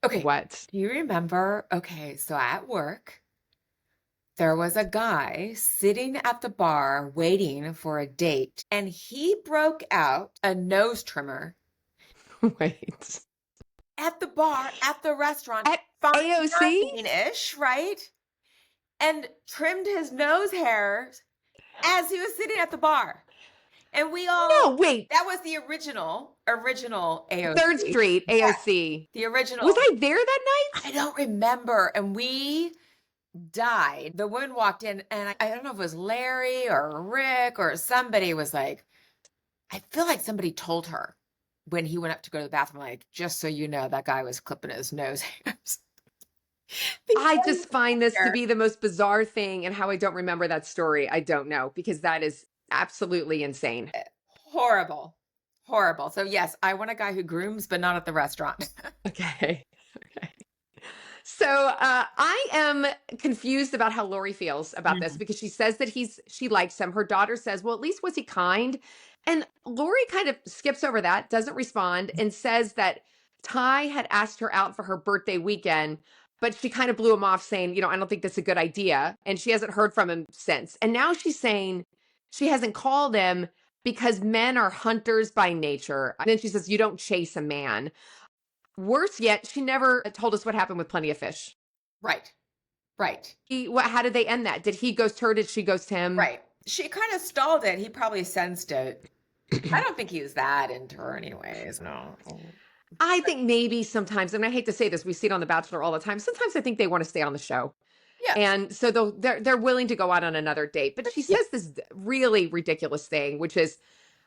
Speaker 2: Okay.
Speaker 1: What?
Speaker 2: Do you remember? Okay. So at work, there was a guy sitting at the bar waiting for a date, and he broke out a nose trimmer.
Speaker 1: Wait.
Speaker 2: At the bar, at the restaurant,
Speaker 1: at AOC-ish,
Speaker 2: right? And trimmed his nose hairs as he was sitting at the bar. And we all...
Speaker 1: No, wait.
Speaker 2: That was the original AOC.
Speaker 1: 3rd Street, AOC.
Speaker 2: Yeah, the original.
Speaker 1: Was I there that night?
Speaker 2: I don't remember. And we died. The woman walked in, and I don't know if it was Larry or Rick or somebody was like, I feel like somebody told her when he went up to go to the bathroom, like, just so you know, that guy was clipping his nose hairs.
Speaker 1: I just find this to be the most bizarre thing, and how I don't remember that story, I don't know, because that is absolutely insane.
Speaker 2: Horrible. Horrible. So yes, I want a guy who grooms, but not at the restaurant.
Speaker 1: Okay. So I am confused about how Lori feels about this, because she says that she likes him. Her daughter says, well, at least was he kind? And Lori kind of skips over that, doesn't respond, and says that Ty had asked her out for her birthday weekend, but she kind of blew him off, saying, I don't think that's a good idea. And she hasn't heard from him since. And now she's saying she hasn't called him because men are hunters by nature. And then she says, you don't chase a man. Worse yet, she never told us what happened with Plenty of Fish.
Speaker 2: Right.
Speaker 1: How did they end that? Did he ghost her? Did she ghost him?
Speaker 2: Right. She kind of stalled it. He probably sensed it. I don't think he was that into her anyways. No.
Speaker 1: I think maybe sometimes, and I hate to say this, we see it on The Bachelor all the time. Sometimes I think they want to stay on the show. Yeah. And so they're willing to go out on another date. But she says this really ridiculous thing, which is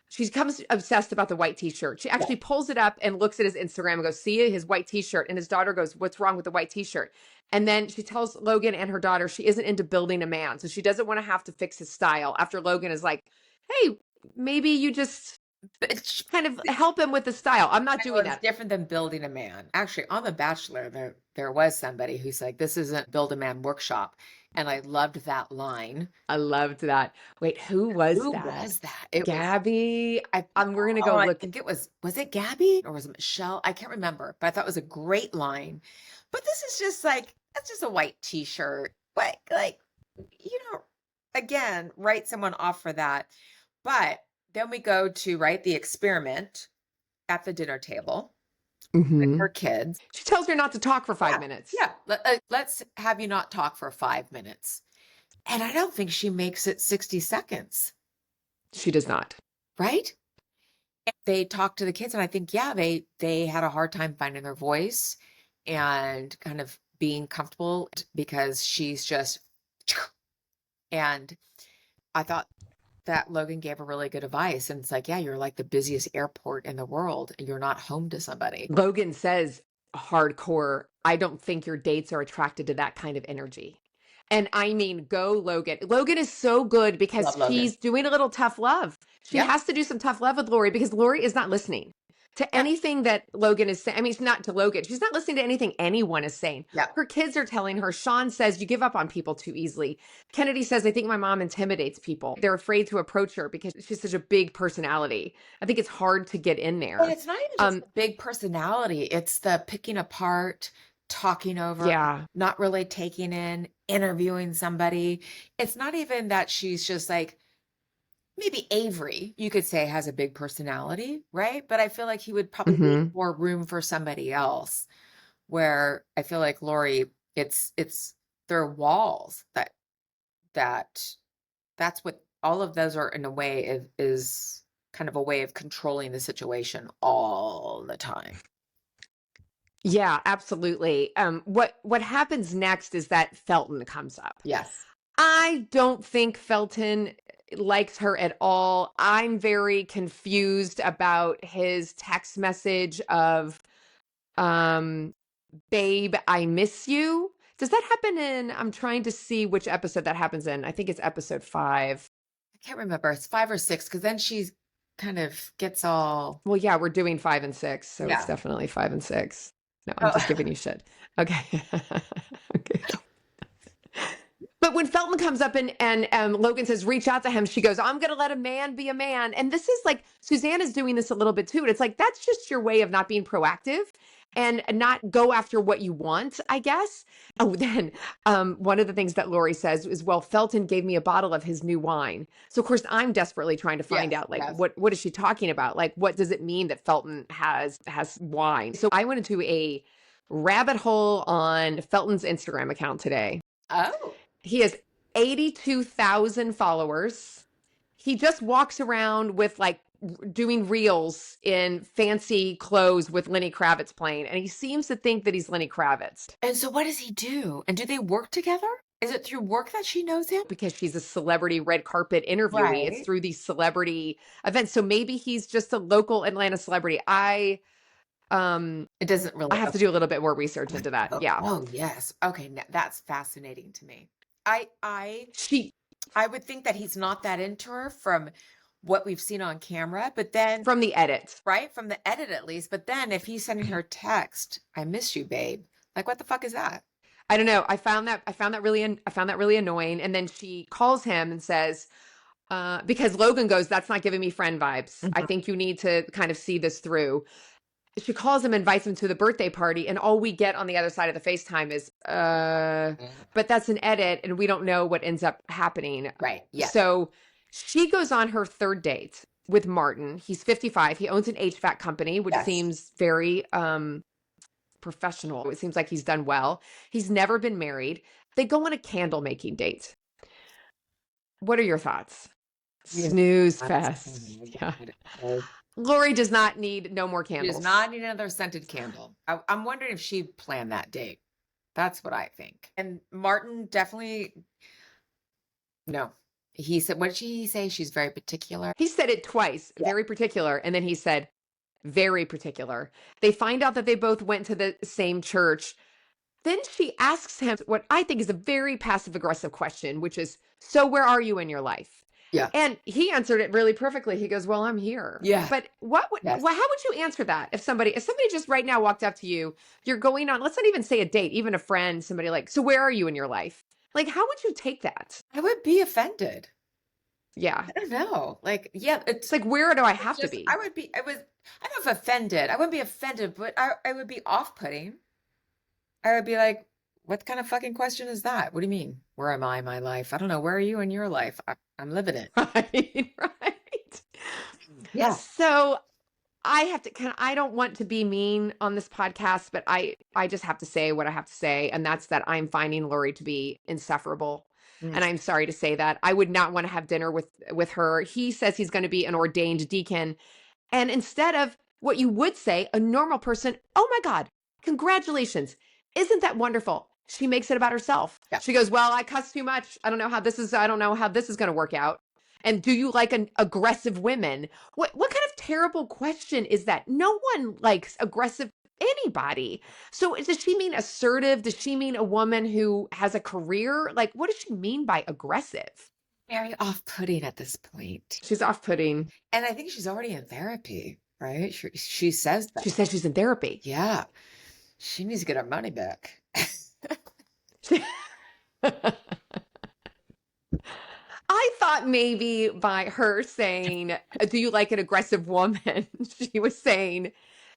Speaker 1: she becomes obsessed about the white t-shirt. She actually pulls it up and looks at his Instagram and goes, see his white t-shirt. And his daughter goes, what's wrong with the white t-shirt? And then she tells Logan and her daughter she isn't into building a man. So she doesn't want to have to fix his style, after Logan is like, hey, maybe you just kind of help him with the style. I'm not doing that.
Speaker 2: It's different than building a man. Actually, on The Bachelor, there was somebody who's like, this isn't Build a Man Workshop. And I loved that line.
Speaker 1: I loved that. Wait, who was that? It Gabby. We're going to go look.
Speaker 2: I think it was it Gabby or was it Michelle? I can't remember, but I thought it was a great line. But this is just like, that's just a white t-shirt. But again, write someone off for that. But then we go to the experiment at the dinner table with her kids.
Speaker 1: She tells her not to talk for 5 minutes.
Speaker 2: Yeah. Let's have you not talk for 5 minutes. And I don't think she makes it 60 seconds.
Speaker 1: She does not.
Speaker 2: Right? And they talk to the kids, and I think, they had a hard time finding their voice and kind of being comfortable, because she's just, and I thought that Logan gave her really good advice. And it's like, you're like the busiest airport in the world, and you're not home to somebody.
Speaker 1: Logan says hardcore, I don't think your dates are attracted to that kind of energy. And I mean, go Logan. Logan is so good because he's doing a little tough love. She has to do some tough love with Lori, because Lori is not listening. to
Speaker 2: Yeah.
Speaker 1: anything that Logan is saying. I mean, it's not to Logan. She's not listening to anything anyone is saying.
Speaker 2: Yeah.
Speaker 1: Her kids are telling her. Sean says, you give up on people too easily. Kennedy says, I think my mom intimidates people. They're afraid to approach her because she's such a big personality. I think it's hard to get in there.
Speaker 2: And it's not even just the big personality. It's the picking apart, talking over,
Speaker 1: Yeah.
Speaker 2: not really taking in, interviewing somebody. It's not even that she's just like, maybe Avery, you could say, has a big personality, right? But I feel like he would probably leave more room for somebody else. Where I feel like Lori, it's their walls that's what all of those are in a way is kind of a way of controlling the situation all the time.
Speaker 1: Yeah, absolutely. What happens next is that Felton comes up.
Speaker 2: Yes.
Speaker 1: I don't think Felton likes her at all. I'm very confused about his text message of, babe, I miss you. Does that happen in, I'm trying to see which episode that happens in. I think it's episode 5.
Speaker 2: I can't remember. It's 5 or 6 because then she kind of gets all.
Speaker 1: Well, yeah, we're doing 5 and 6, so
Speaker 2: Yeah.
Speaker 1: it's definitely 5 and 6. No, I'm just giving you shit. Okay. Okay. But when Felton comes up and Logan says, reach out to him, she goes, I'm going to let a man be a man. And this is like, Suzanne is doing this a little bit too. And it's like, that's just your way of not being proactive and not go after what you want, I guess. Oh, then one of the things that Lori says is, well, Felton gave me a bottle of his new wine. So, of course, I'm desperately trying to find out, like, what is she talking about? Like, what does it mean that Felton has wine? So I went into a rabbit hole on Felton's Instagram account today.
Speaker 2: Oh.
Speaker 1: He has 82,000 followers. He just walks around with like doing reels in fancy clothes with Lenny Kravitz playing. And he seems to think that he's Lenny Kravitz.
Speaker 2: And so what does he do? And do they work together? Is it through work that she knows him?
Speaker 1: Because she's a celebrity red carpet interviewee.
Speaker 2: Right.
Speaker 1: It's through these celebrity events. So maybe he's just a local Atlanta celebrity.
Speaker 2: It doesn't really.
Speaker 1: I have to do a little bit more research into that. Yeah.
Speaker 2: Oh, yes. Okay. Now that's fascinating to me. I would think that he's not that into her from what we've seen on camera, but then
Speaker 1: from the edit,
Speaker 2: right? From the edit, at least. But then if he's sending her text, I miss you, babe. Like, what the fuck is that?
Speaker 1: I don't know. I found that really annoying. And then she calls him and says, because Logan goes, that's not giving me friend vibes. I think you need to kind of see this through. She calls him, invites him to the birthday party, and all we get on the other side of the FaceTime is, but that's an edit, and we don't know what ends up happening.
Speaker 2: Right. Yeah.
Speaker 1: So she goes on her third date with Martin. He's 55. He owns an HVAC company, which seems very professional. It seems like he's done well. He's never been married. They go on a candle making date. What are your thoughts? Snooze fest. Yeah. Lori does not need no more candles.
Speaker 2: She does not need another scented candle. I'm wondering if she planned that date. That's what I think. And Martin definitely, no. He said, what did he say? She's very particular.
Speaker 1: He said it twice, very particular. And then he said, very particular. They find out that they both went to the same church. Then she asks him what I think is a very passive aggressive question, which is, so where are you in your life?
Speaker 2: Yeah.
Speaker 1: And he answered it really perfectly. He goes, well, I'm here.
Speaker 2: Yeah.
Speaker 1: But how would you answer that? If somebody just right now walked up to you, you're going on, let's not even say a date, even a friend, somebody like, so where are you in your life? Like, how would you take that?
Speaker 2: I would be offended.
Speaker 1: Yeah.
Speaker 2: I don't know. Like, yeah.
Speaker 1: It's like, where do I have to be?
Speaker 2: I don't know if offended. I wouldn't be offended, but I would be off-putting. I would be like, what kind of fucking question is that? What do you mean? Where am I in my life? I don't know. Where are you in your life? I'm living it.
Speaker 1: Right.
Speaker 2: Yeah.
Speaker 1: So I don't want to be mean on this podcast, but I just have to say what I have to say. And that's that I'm finding Lori to be insufferable. And I'm sorry to say that. I would not want to have dinner with her. He says he's going to be an ordained deacon. And instead of what you would say, a normal person, oh my God, congratulations. Isn't that wonderful? She makes it about herself. Yeah. She goes, well, I cuss too much. I don't know how this is going to work out. And do you like aggressive women? What kind of terrible question is that? No one likes aggressive anybody. So does she mean assertive? Does she mean a woman who has a career? Like, what does she mean by aggressive?
Speaker 2: Very off-putting at this point.
Speaker 1: She's off-putting.
Speaker 2: And I think she's already in therapy. right? She says that.
Speaker 1: She says she's in therapy.
Speaker 2: Yeah. She needs to get her money back.
Speaker 1: I thought maybe by her saying, "Do you like an aggressive woman?" She was saying,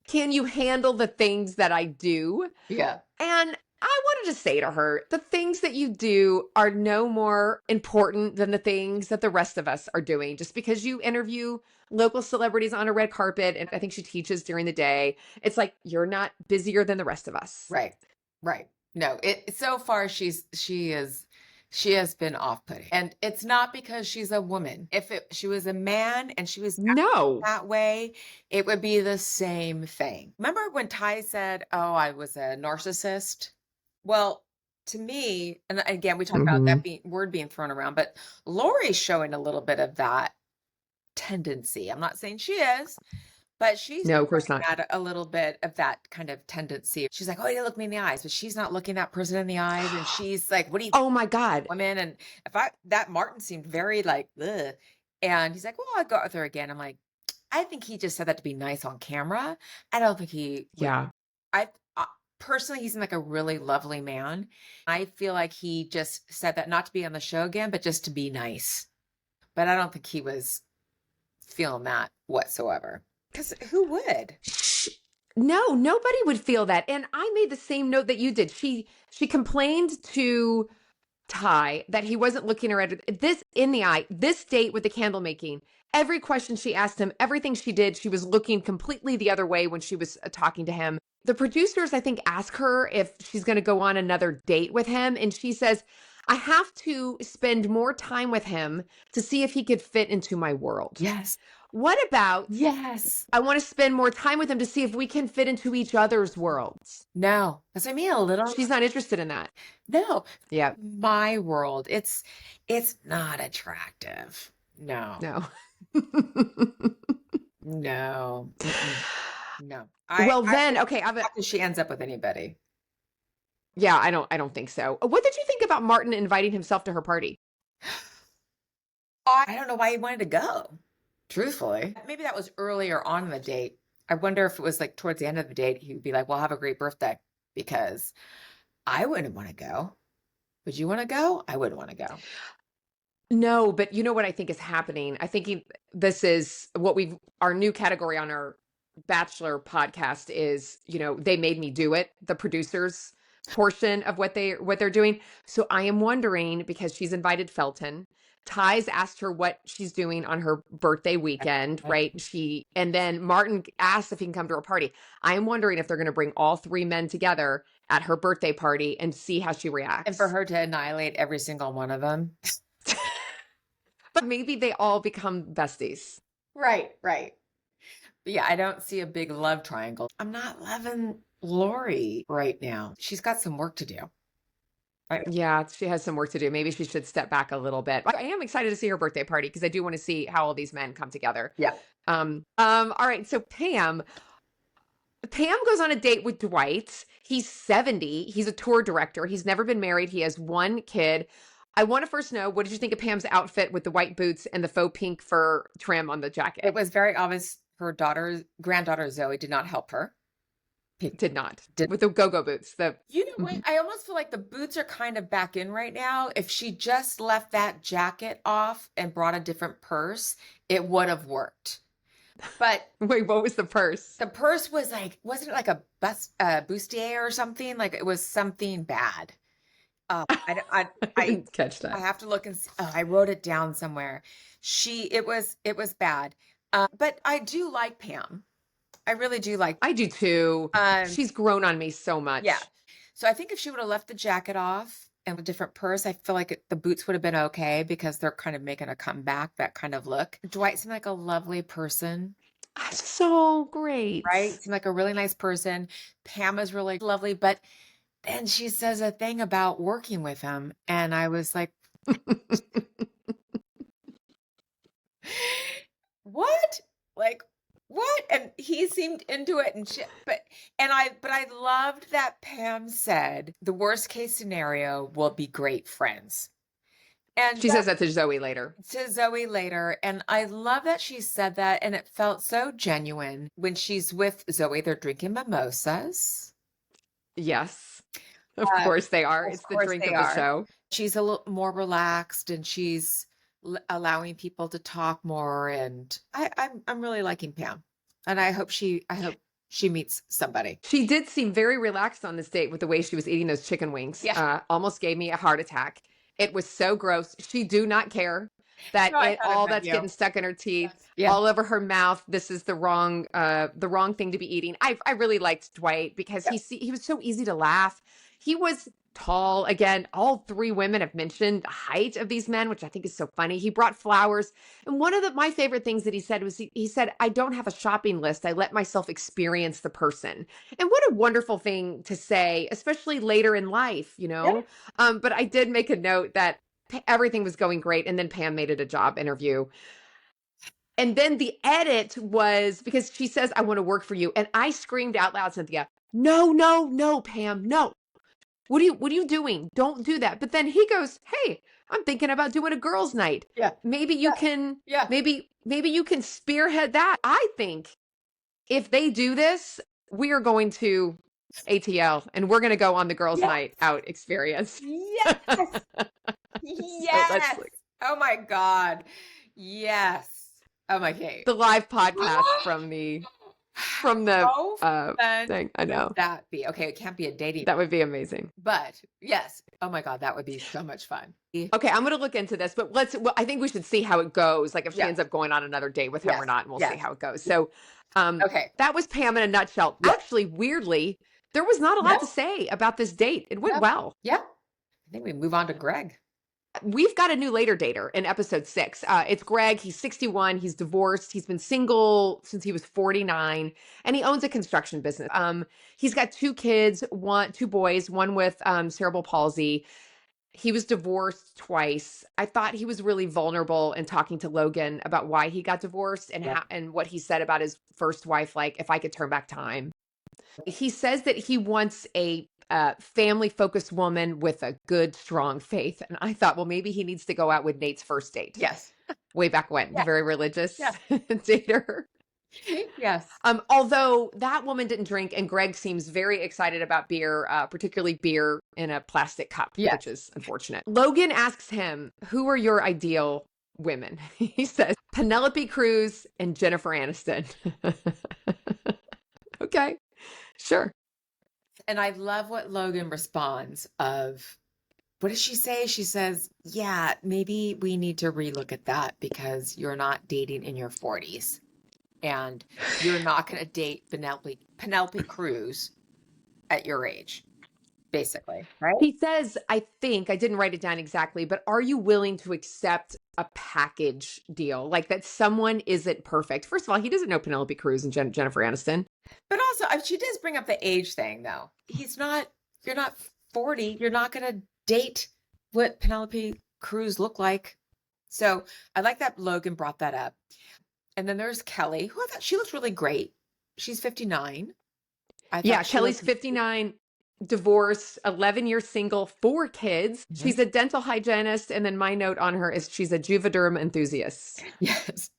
Speaker 1: "Can you handle the things that I do?"
Speaker 2: Yeah.
Speaker 1: And I wanted to say to her, the things that you do are no more important than the things that the rest of us are doing. Just because you interview local celebrities on a red carpet, and I think she teaches during the day, it's like you're not busier than the rest of us.
Speaker 2: Right. Right. No, so far she has been off-putting. And it's not because she's a woman. If she was a man and she was
Speaker 1: No.
Speaker 2: that way, it would be the same thing. Remember when Ty said, "Oh, I was a narcissist"? Well, to me, and again, we talked about
Speaker 1: Hmm.
Speaker 2: that word being thrown around, but Lori's showing a little bit of that tendency. I'm not saying she is, but she's
Speaker 1: No, of course
Speaker 2: showing
Speaker 1: not.
Speaker 2: that a little bit of that kind of tendency. She's like, "Oh, you look me in the eyes," but she's not looking that person in the eyes, and she's like, "What do you think
Speaker 1: Oh my God.
Speaker 2: of women?" And if I that Martin seemed very like, ugh. And he's like, "Well, I'll go with her again." I'm like, I think he just said that to be nice on camera. I don't think he would.
Speaker 1: Yeah.
Speaker 2: I personally, he seemed like a really lovely man. I feel like he just said that not to be on the show again, but just to be nice. But I don't think he was feeling that whatsoever. Because who would?
Speaker 1: Sh- No, nobody would feel that. And I made the same note that you did. She complained to Ty that he wasn't looking her at this in the eye. This date with the candle making, every question she asked him, everything she did, she was looking completely the other way when she was talking to him. The producers, I think, ask her if she's going to go on another date with him. And she says, "I have to spend more time with him to see if he could fit into my world."
Speaker 2: Yes.
Speaker 1: What about,
Speaker 2: Yes.
Speaker 1: "I want to spend more time with him to see if we can fit into each other's worlds"?
Speaker 2: No. That's what I mean. A little.
Speaker 1: She's not interested in that.
Speaker 2: No.
Speaker 1: Yeah,
Speaker 2: My world. It's not attractive. No.
Speaker 1: no.
Speaker 2: No. No.
Speaker 1: Well,
Speaker 2: I
Speaker 1: then,
Speaker 2: wouldn't
Speaker 1: okay,
Speaker 2: be shocked if she ends up with anybody.
Speaker 1: yeah, I don't think so. What did you think about Martin inviting himself to her party?
Speaker 2: I don't know why he wanted to go, truthfully. Maybe that was earlier on in the date. I wonder if it was like towards the end of the date, he would be like, "Well, have a great birthday," because I wouldn't want to go. Would you want to go? I wouldn't want to go.
Speaker 1: No, but you know what I think is happening? I think this is what our new category on our Bachelor podcast is, they made me do it, the producers portion of what they're doing. So I am wondering, because she's invited Felton. Ty's asked her what she's doing on her birthday weekend, right? And then Martin asked if he can come to her party. I am wondering if they're going to bring all three men together at her birthday party and see how she
Speaker 2: And for
Speaker 1: reacts.
Speaker 2: her to annihilate every single one of them.
Speaker 1: But maybe they all become besties.
Speaker 2: Right, right. But yeah, I don't see a big love triangle. I'm not loving Lori right now. She's got some work to do. Right.
Speaker 1: Yeah, she has some work to do. Maybe she should step back a little bit. I am excited to see her birthday party because I do want to see how all these men come together.
Speaker 2: Yeah.
Speaker 1: All right. So Pam goes on a date with Dwight. He's 70. He's a tour director. He's never been married. He has one kid. I want to first know, what did you think of Pam's outfit with the white boots and the faux pink fur trim on the jacket?
Speaker 2: It was very obvious her granddaughter Zoe did not help her.
Speaker 1: Did not.
Speaker 2: Did
Speaker 1: With the go-go boots.
Speaker 2: You know what? I almost feel like the boots are kind of back in right now. If she just left that jacket off and brought a different purse, it would have worked. But
Speaker 1: Wait, what was the purse?
Speaker 2: the purse was like, wasn't it like a bustier or something? Like it was something bad.
Speaker 1: I didn't catch
Speaker 2: I
Speaker 1: that.
Speaker 2: have to look and see. Oh, I wrote it down somewhere. It was bad. But I do like Pam. I really do like.
Speaker 1: I do too.
Speaker 2: Um,
Speaker 1: She's grown on me so much.
Speaker 2: yeah. So I think if she would have left the jacket off and a different purse, I feel like the boots would have been okay because they're kind of making a comeback, that kind of look. Dwight seemed like a lovely person,
Speaker 1: So great.
Speaker 2: right? Seemed like a really nice person. Pam is really lovely, but then she says a thing about working with him, and I was like, what? Like, what? And he seemed into it, and I loved that Pam said the worst case scenario will be great friends. And
Speaker 1: She says that to Zoe later.
Speaker 2: to Zoe later. And I love that she said that. And it felt so genuine when she's with Zoe. They're drinking mimosas.
Speaker 1: Yes, of
Speaker 2: Uh,
Speaker 1: course they are.
Speaker 2: of
Speaker 1: It's the
Speaker 2: course
Speaker 1: drink
Speaker 2: they
Speaker 1: of the
Speaker 2: are.
Speaker 1: show.
Speaker 2: She's a little more relaxed and she's allowing people to talk more. And I'm really liking Pam. And I hope she meets somebody.
Speaker 1: She did seem very relaxed on this date with the way she was eating those chicken wings.
Speaker 2: Yeah.
Speaker 1: Almost gave me a heart attack. It was so gross. She do not care that
Speaker 2: No, I thought
Speaker 1: all
Speaker 2: about
Speaker 1: that's
Speaker 2: you.
Speaker 1: getting stuck in her teeth,
Speaker 2: Yeah.
Speaker 1: all over her mouth. This is the wrong thing to be eating. I really liked Dwight because he was so easy to laugh. He was tall. Again, all three women have mentioned the height of these men, which I think is so funny. He brought flowers. And one of my favorite things that he said was he said, I don't have a shopping list. I let myself experience the person. And what a wonderful thing to say, especially later in life, you know? But I did make a note that everything was going great. And then Pam made it a job interview. And then the edit was because she says, I want to work for you. And I screamed out loud, Cynthia, no, Pam, no. What are you doing? Don't do that. But then he goes, hey, I'm thinking about doing a girls' night.
Speaker 2: Yeah.
Speaker 1: Maybe you can,
Speaker 2: Yeah.
Speaker 1: maybe you can spearhead that. I think if they do this, we are going to ATL and we're going to go on the girls' night out experience.
Speaker 2: Yes. Yes. Oh my God. Yes. Oh my God.
Speaker 1: The live podcast from the thing. I know.
Speaker 2: That be okay. It can't be a dating.
Speaker 1: That would be amazing.
Speaker 2: But yes. Oh my God. That would be so much fun.
Speaker 1: Okay, I'm going to look into this, but I think we should see how it goes. Like if she ends up going on another date with him or not, and we'll see how it goes. So,
Speaker 2: okay.
Speaker 1: That was Pam in a nutshell. Actually, weirdly, there was not a lot to say about this date. It went well.
Speaker 2: Yeah. I think we move on to Greg.
Speaker 1: We've got a new later dater in episode 6. It's Greg. He's 61. He's divorced. He's been single since he was 49, and he owns a construction business. He's got 2 kids, 2 boys, one with cerebral palsy. He was divorced twice. I thought he was really vulnerable in talking to Logan about why he got divorced and and what he said about his first wife, like if I could turn back time. He says that he wants a family-focused woman with a good, strong faith. And I thought, well, maybe he needs to go out with Nate's first date.
Speaker 2: Yes.
Speaker 1: Way back when, the very religious dater.
Speaker 2: Yes.
Speaker 1: Although that woman didn't drink, and Greg seems very excited about beer, particularly beer in a plastic cup, which is unfortunate. Logan asks him, who are your ideal women? He says, Penelope Cruz and Jennifer Aniston. Okay, sure.
Speaker 2: And I love what Logan responds of, what does she say? She says, yeah, maybe we need to relook at that because you're not dating in your 40s. And you're not going to date Penelope Cruz at your age, basically, right?
Speaker 1: He says, I think, I didn't write it down exactly, but are you willing to accept a package deal? Like that someone isn't perfect. First of all, he doesn't know Penelope Cruz and Jennifer Aniston.
Speaker 2: But also, she does bring up the age thing, though. You're not 40. You're not going to date what Penelope Cruz looked like. So I like that Logan brought that up. And then there's Kelly, who I thought she looks really great. She's 59.
Speaker 1: Kelly's 59, divorced, 11 years single, 4 kids. Mm-hmm. She's a dental hygienist. And then my note on her is she's a Juvederm enthusiast.
Speaker 2: Yes.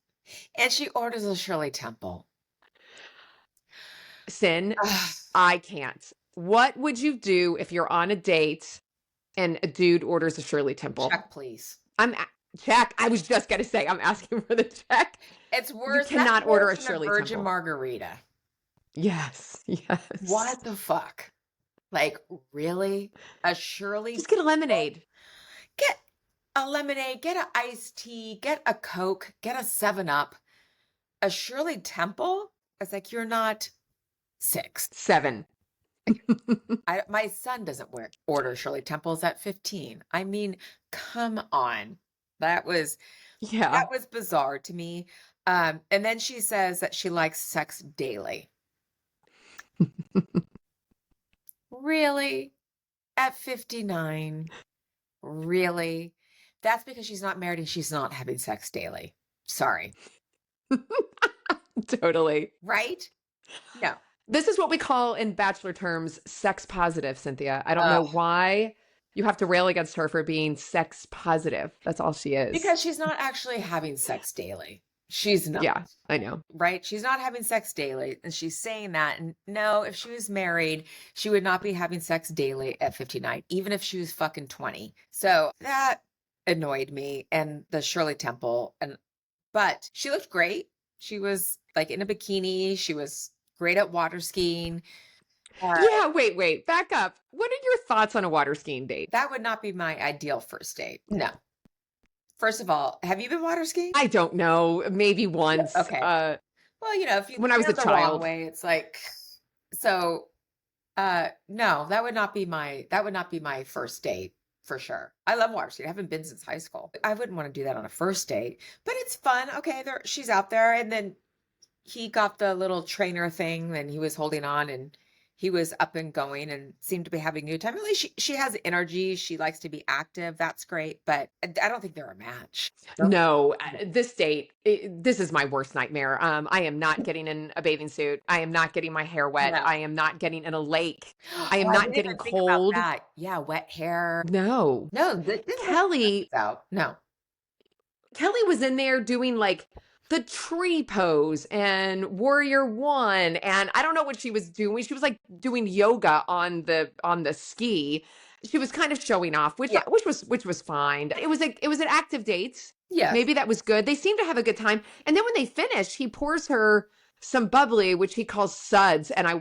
Speaker 2: And she orders a Shirley Temple.
Speaker 1: Sin, I can't. What would you do if you're on a date and a dude orders a Shirley Temple?
Speaker 2: Check, please.
Speaker 1: Check. I was just going to say, I'm asking for the check.
Speaker 2: It's worse.
Speaker 1: You cannot order a Shirley
Speaker 2: Virgin
Speaker 1: Temple.
Speaker 2: Margarita.
Speaker 1: Yes.
Speaker 2: What the fuck? Like, really? A Shirley?
Speaker 1: Just get a lemonade.
Speaker 2: Get a lemonade, get an iced tea, get a Coke, get a 7-Up. A Shirley Temple? It's like, you're not 6.
Speaker 1: 7.
Speaker 2: My son doesn't order Shirley Temples at 15. I mean, come on. That was bizarre to me. And then she says that she likes sex daily. Really? At 59? Really? That's because she's not married and she's not having sex daily. Sorry.
Speaker 1: Totally.
Speaker 2: Right? No.
Speaker 1: This is what we call in Bachelor terms sex positive, Cynthia. I don't know why You have to rail against her for being sex positive. That's all she is.
Speaker 2: Because she's not actually having sex daily. She's not.
Speaker 1: Yeah, I know.
Speaker 2: Right? She's not having sex daily. And she's saying that. And no, if she was married, she would not be having sex daily at 59, even if she was fucking 20. So that annoyed me. And the Shirley Temple. But she looked great. She was like in a bikini. She was great at water skiing.
Speaker 1: Yeah, wait, back up. What are your thoughts on a water skiing date?
Speaker 2: That would not be my ideal first date. No. First of all, have you been water skiing?
Speaker 1: I don't know, maybe once.
Speaker 2: Okay. Well, if you
Speaker 1: when I was a
Speaker 2: the wrong
Speaker 1: child.
Speaker 2: way, it's like, so, no, that would not be my first date for sure. I love water skiing. I haven't been since high school. I wouldn't want to do that on a first date, but it's fun. Okay, she's out there, and then he got the little trainer thing, and he was holding on, and he was up and going and seemed to be having a good time. At least she has energy. She likes to be active. That's great. But I don't think they're a match.
Speaker 1: No, this date, this is my worst nightmare. I am not getting in a bathing suit. I am not getting my hair wet.
Speaker 2: No.
Speaker 1: I am not getting in a lake. I am
Speaker 2: Oh,
Speaker 1: not
Speaker 2: didn't
Speaker 1: getting
Speaker 2: even think about
Speaker 1: cold.
Speaker 2: that. Yeah, wet hair.
Speaker 1: No.
Speaker 2: No,
Speaker 1: Kelly
Speaker 2: no.
Speaker 1: Kelly was in there doing like the tree pose and warrior one, and I don't know what she was doing. She was like doing yoga on the ski. She was kind of showing off, which was fine. It was an active date.
Speaker 2: Yeah.
Speaker 1: Maybe that was good. They seemed to have a good time. And then when they finished, he pours her some bubbly, which he calls suds, and I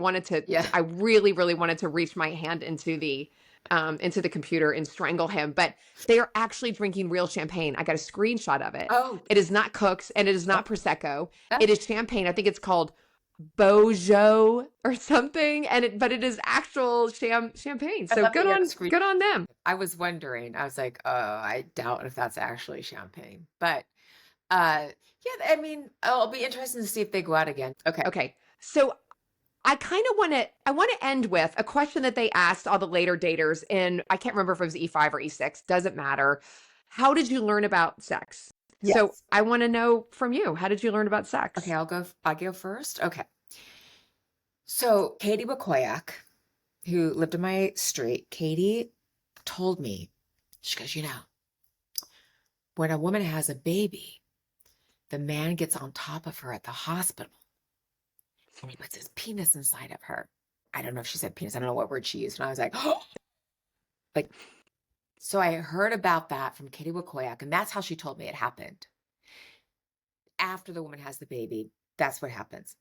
Speaker 1: really, really wanted to reach my hand into the computer and strangle him, but they are actually drinking real champagne. I got a screenshot of it.
Speaker 2: Oh,
Speaker 1: it is not Cook's and it is not Prosecco. It is champagne. I think it's called Bojo or something, but it is actual champagne. So good on them.
Speaker 2: I was wondering. I was like, oh, I doubt if that's actually champagne, but yeah. I mean, it'll be interesting to see if they go out again.
Speaker 1: Okay. So I want to end with a question that they asked all the later daters, and I can't remember if it was E5 or E6, doesn't matter. How did you learn about sex?
Speaker 2: Yes.
Speaker 1: So I want to know from you, how did you learn about sex?
Speaker 2: Okay, I'll go first. Okay. So Katie Wakoyak, who lived in my street, Katie told me, she goes, when a woman has a baby, the man gets on top of her at the hospital. And he puts his penis inside of her. I don't know if she said penis. I don't know what word she used. And I was like, oh. So I heard about that from Katie Wakoyak, and that's how she told me it happened. After the woman has the baby, that's what happens.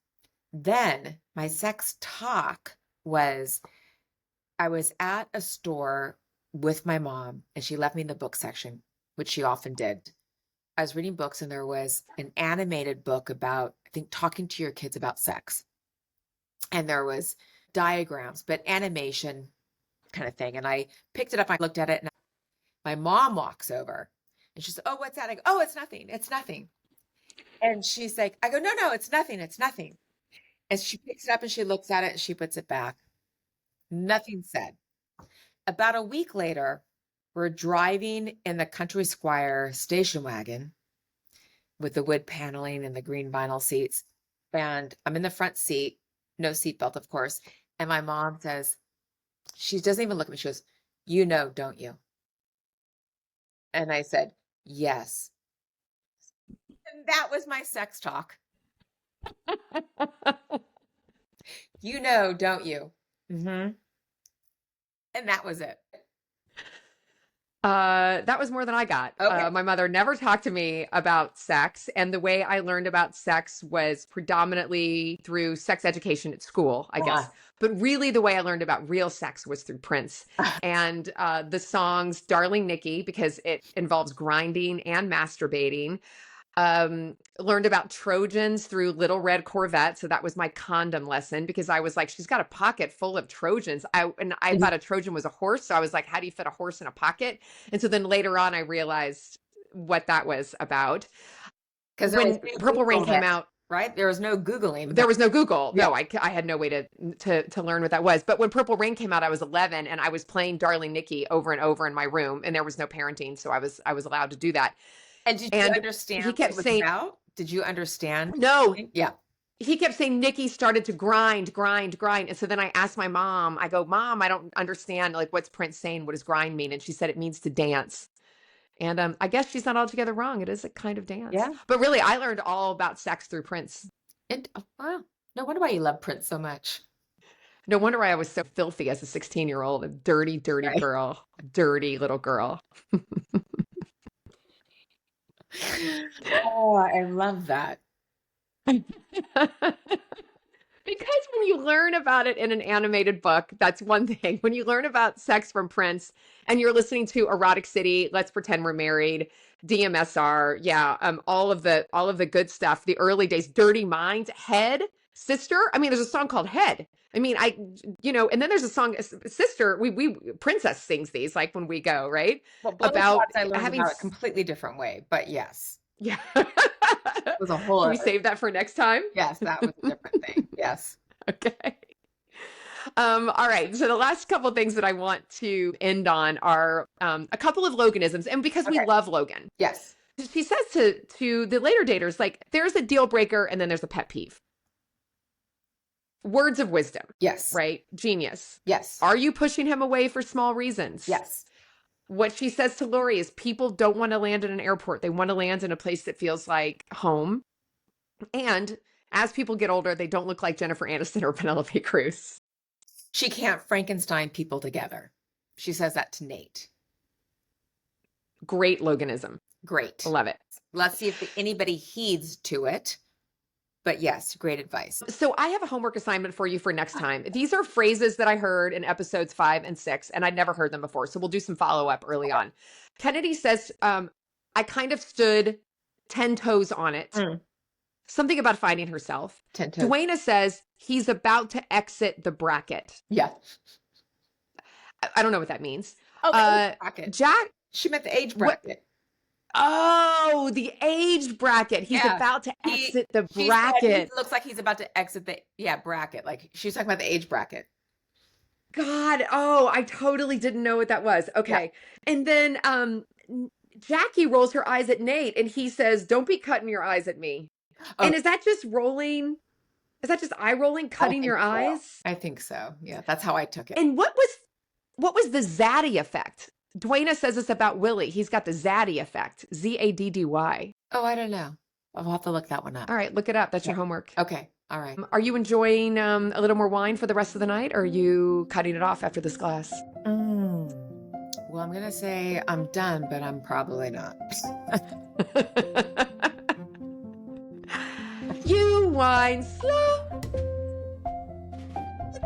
Speaker 2: Then my sex talk was, I was at a store with my mom, and she left me in the book section, which she often did. I was reading books, and there was an animated book about, I think, talking to your kids about sex. And there was diagrams, but animation kind of thing. And I picked it up, I looked at it, and my mom walks over and she says, oh, what's that? I go, oh, it's nothing. It's nothing. And she's like, I go, no, it's nothing. It's nothing. And she picks it up and she looks at it and she puts it back. Nothing said. About a week later, we're driving in the Country Squire station wagon with the wood paneling and the green vinyl seats. And I'm in the front seat, no seatbelt, of course. And my mom says, she doesn't even look at me. She goes, don't you? And I said, yes. And that was my sex talk. Don't you? Mm-hmm. And that was it.
Speaker 1: That was more than I got.
Speaker 2: Okay.
Speaker 1: My mother never talked to me about sex, and the way I learned about sex was predominantly through sex education at school, I guess. But really the way I learned about real sex was through Prince and the songs Darling Nikki, because it involves grinding and masturbating. Learned about Trojans through Little Red Corvette. So that was my condom lesson, because I was like, she's got a pocket full of Trojans. I thought a Trojan was a horse. So I was like, how do you fit a horse in a pocket? And so then later on, I realized what that was about. Because when Purple Rain came out,
Speaker 2: right? There was no Googling.
Speaker 1: There was no Google.
Speaker 2: Yeah.
Speaker 1: No, I had no way to learn what that was. But when Purple Rain came out, I was 11 and I was playing Darling Nikki over and over in my room, and there was no parenting. So I was allowed to do that.
Speaker 2: And did you understand
Speaker 1: he kept
Speaker 2: what it was
Speaker 1: saying,
Speaker 2: about? Did you understand?
Speaker 1: No.
Speaker 2: Yeah.
Speaker 1: he kept saying Nikki started to grind. And so then I asked my mom, I go, Mom, I don't understand. Like, what's Prince saying? What does grind mean? And she said it means to dance. And I guess she's not altogether wrong. It is a kind of dance.
Speaker 2: Yeah.
Speaker 1: But really, I learned all about sex through Prince.
Speaker 2: Wow. No wonder why you love Prince so much.
Speaker 1: No wonder why I was so filthy as a 16-year-old, a dirty
Speaker 2: Right.
Speaker 1: girl, dirty little girl.
Speaker 2: Oh, I love that.
Speaker 1: Because when you learn about it in an animated book, that's one thing. When you learn about sex from Prince and you're listening to Erotic City, Let's Pretend We're Married, DMSR, yeah, all of the good stuff, the early days, Dirty Minds, Head, Sister. I mean, there's a song called Head. I mean, and then there's a song, Sister. We Princess sings these like when we go, right?
Speaker 2: Well, Blood
Speaker 1: About
Speaker 2: I learned
Speaker 1: having
Speaker 2: about a completely different way, but yes.
Speaker 1: Yeah.
Speaker 2: It was a whole
Speaker 1: Can we save that for next time?
Speaker 2: Yes, that was a different thing. Yes.
Speaker 1: Okay. All right. So the last couple of things that I want to end on are a couple of Loganisms, and because we love Logan.
Speaker 2: Yes.
Speaker 1: She says to the later daters, like, there's a deal breaker and then there's a pet peeve. Words of wisdom.
Speaker 2: Yes.
Speaker 1: Right? Genius.
Speaker 2: Yes.
Speaker 1: Are you pushing him away for small reasons?
Speaker 2: Yes.
Speaker 1: What she says to Lori is people don't want to land in an airport. They want to land in a place that feels like home. And as people get older, they don't look like Jennifer Aniston or Penelope Cruz.
Speaker 2: She can't Frankenstein people together. She says that to Nate.
Speaker 1: Great Loganism.
Speaker 2: Great.
Speaker 1: Love it.
Speaker 2: Let's see if anybody heeds to it. But yes, great advice.
Speaker 1: So I have a homework assignment for you for next time. These are phrases that I heard in episodes 5 and 6, and I'd never heard them before. So we'll do some follow-up early on. Kennedy says, I kind of stood 10 toes on it. Something about finding herself.
Speaker 2: 10 toes.
Speaker 1: Dwayna says, he's about to exit the bracket.
Speaker 2: Yeah.
Speaker 1: I don't know what that means.
Speaker 2: Oh, the age bracket.
Speaker 1: Jack.
Speaker 2: She meant the age bracket.
Speaker 1: Oh, the age bracket. He's about to exit the bracket.
Speaker 2: He looks like he's about to exit the bracket. Like she's talking about the age bracket.
Speaker 1: God, oh, I totally didn't know what that was. Okay. Yeah. And then Jackie rolls her eyes at Nate and he says, "Don't be cutting your eyes at me." Oh. And is that just rolling? Is that just eye rolling, cutting your eyes?
Speaker 2: I think so. Yeah, that's how I took it.
Speaker 1: And what was the Zaddy effect? Dwayna says this about Willie. He's got the Zaddy effect. Zaddy.
Speaker 2: Oh, I don't know. I'll have to look that one up.
Speaker 1: All right, look it up. That's your homework.
Speaker 2: Okay. All right.
Speaker 1: Are you enjoying a little more wine for the rest of the night, or are you cutting it off after this glass?
Speaker 2: Well, I'm going to say I'm done, but I'm probably not.
Speaker 1: You wine slow.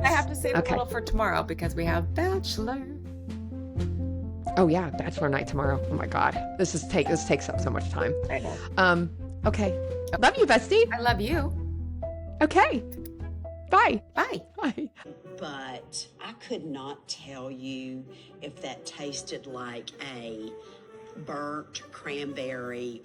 Speaker 2: I have to save a little for tomorrow because we have Bachelor.
Speaker 1: Oh yeah, Bachelor night tomorrow. Oh my God, this takes up so much time.
Speaker 2: I know.
Speaker 1: Okay. Love you, bestie.
Speaker 2: I love you.
Speaker 1: Okay. Bye.
Speaker 2: Bye.
Speaker 1: Bye.
Speaker 3: But I could not tell you if that tasted like a burnt cranberry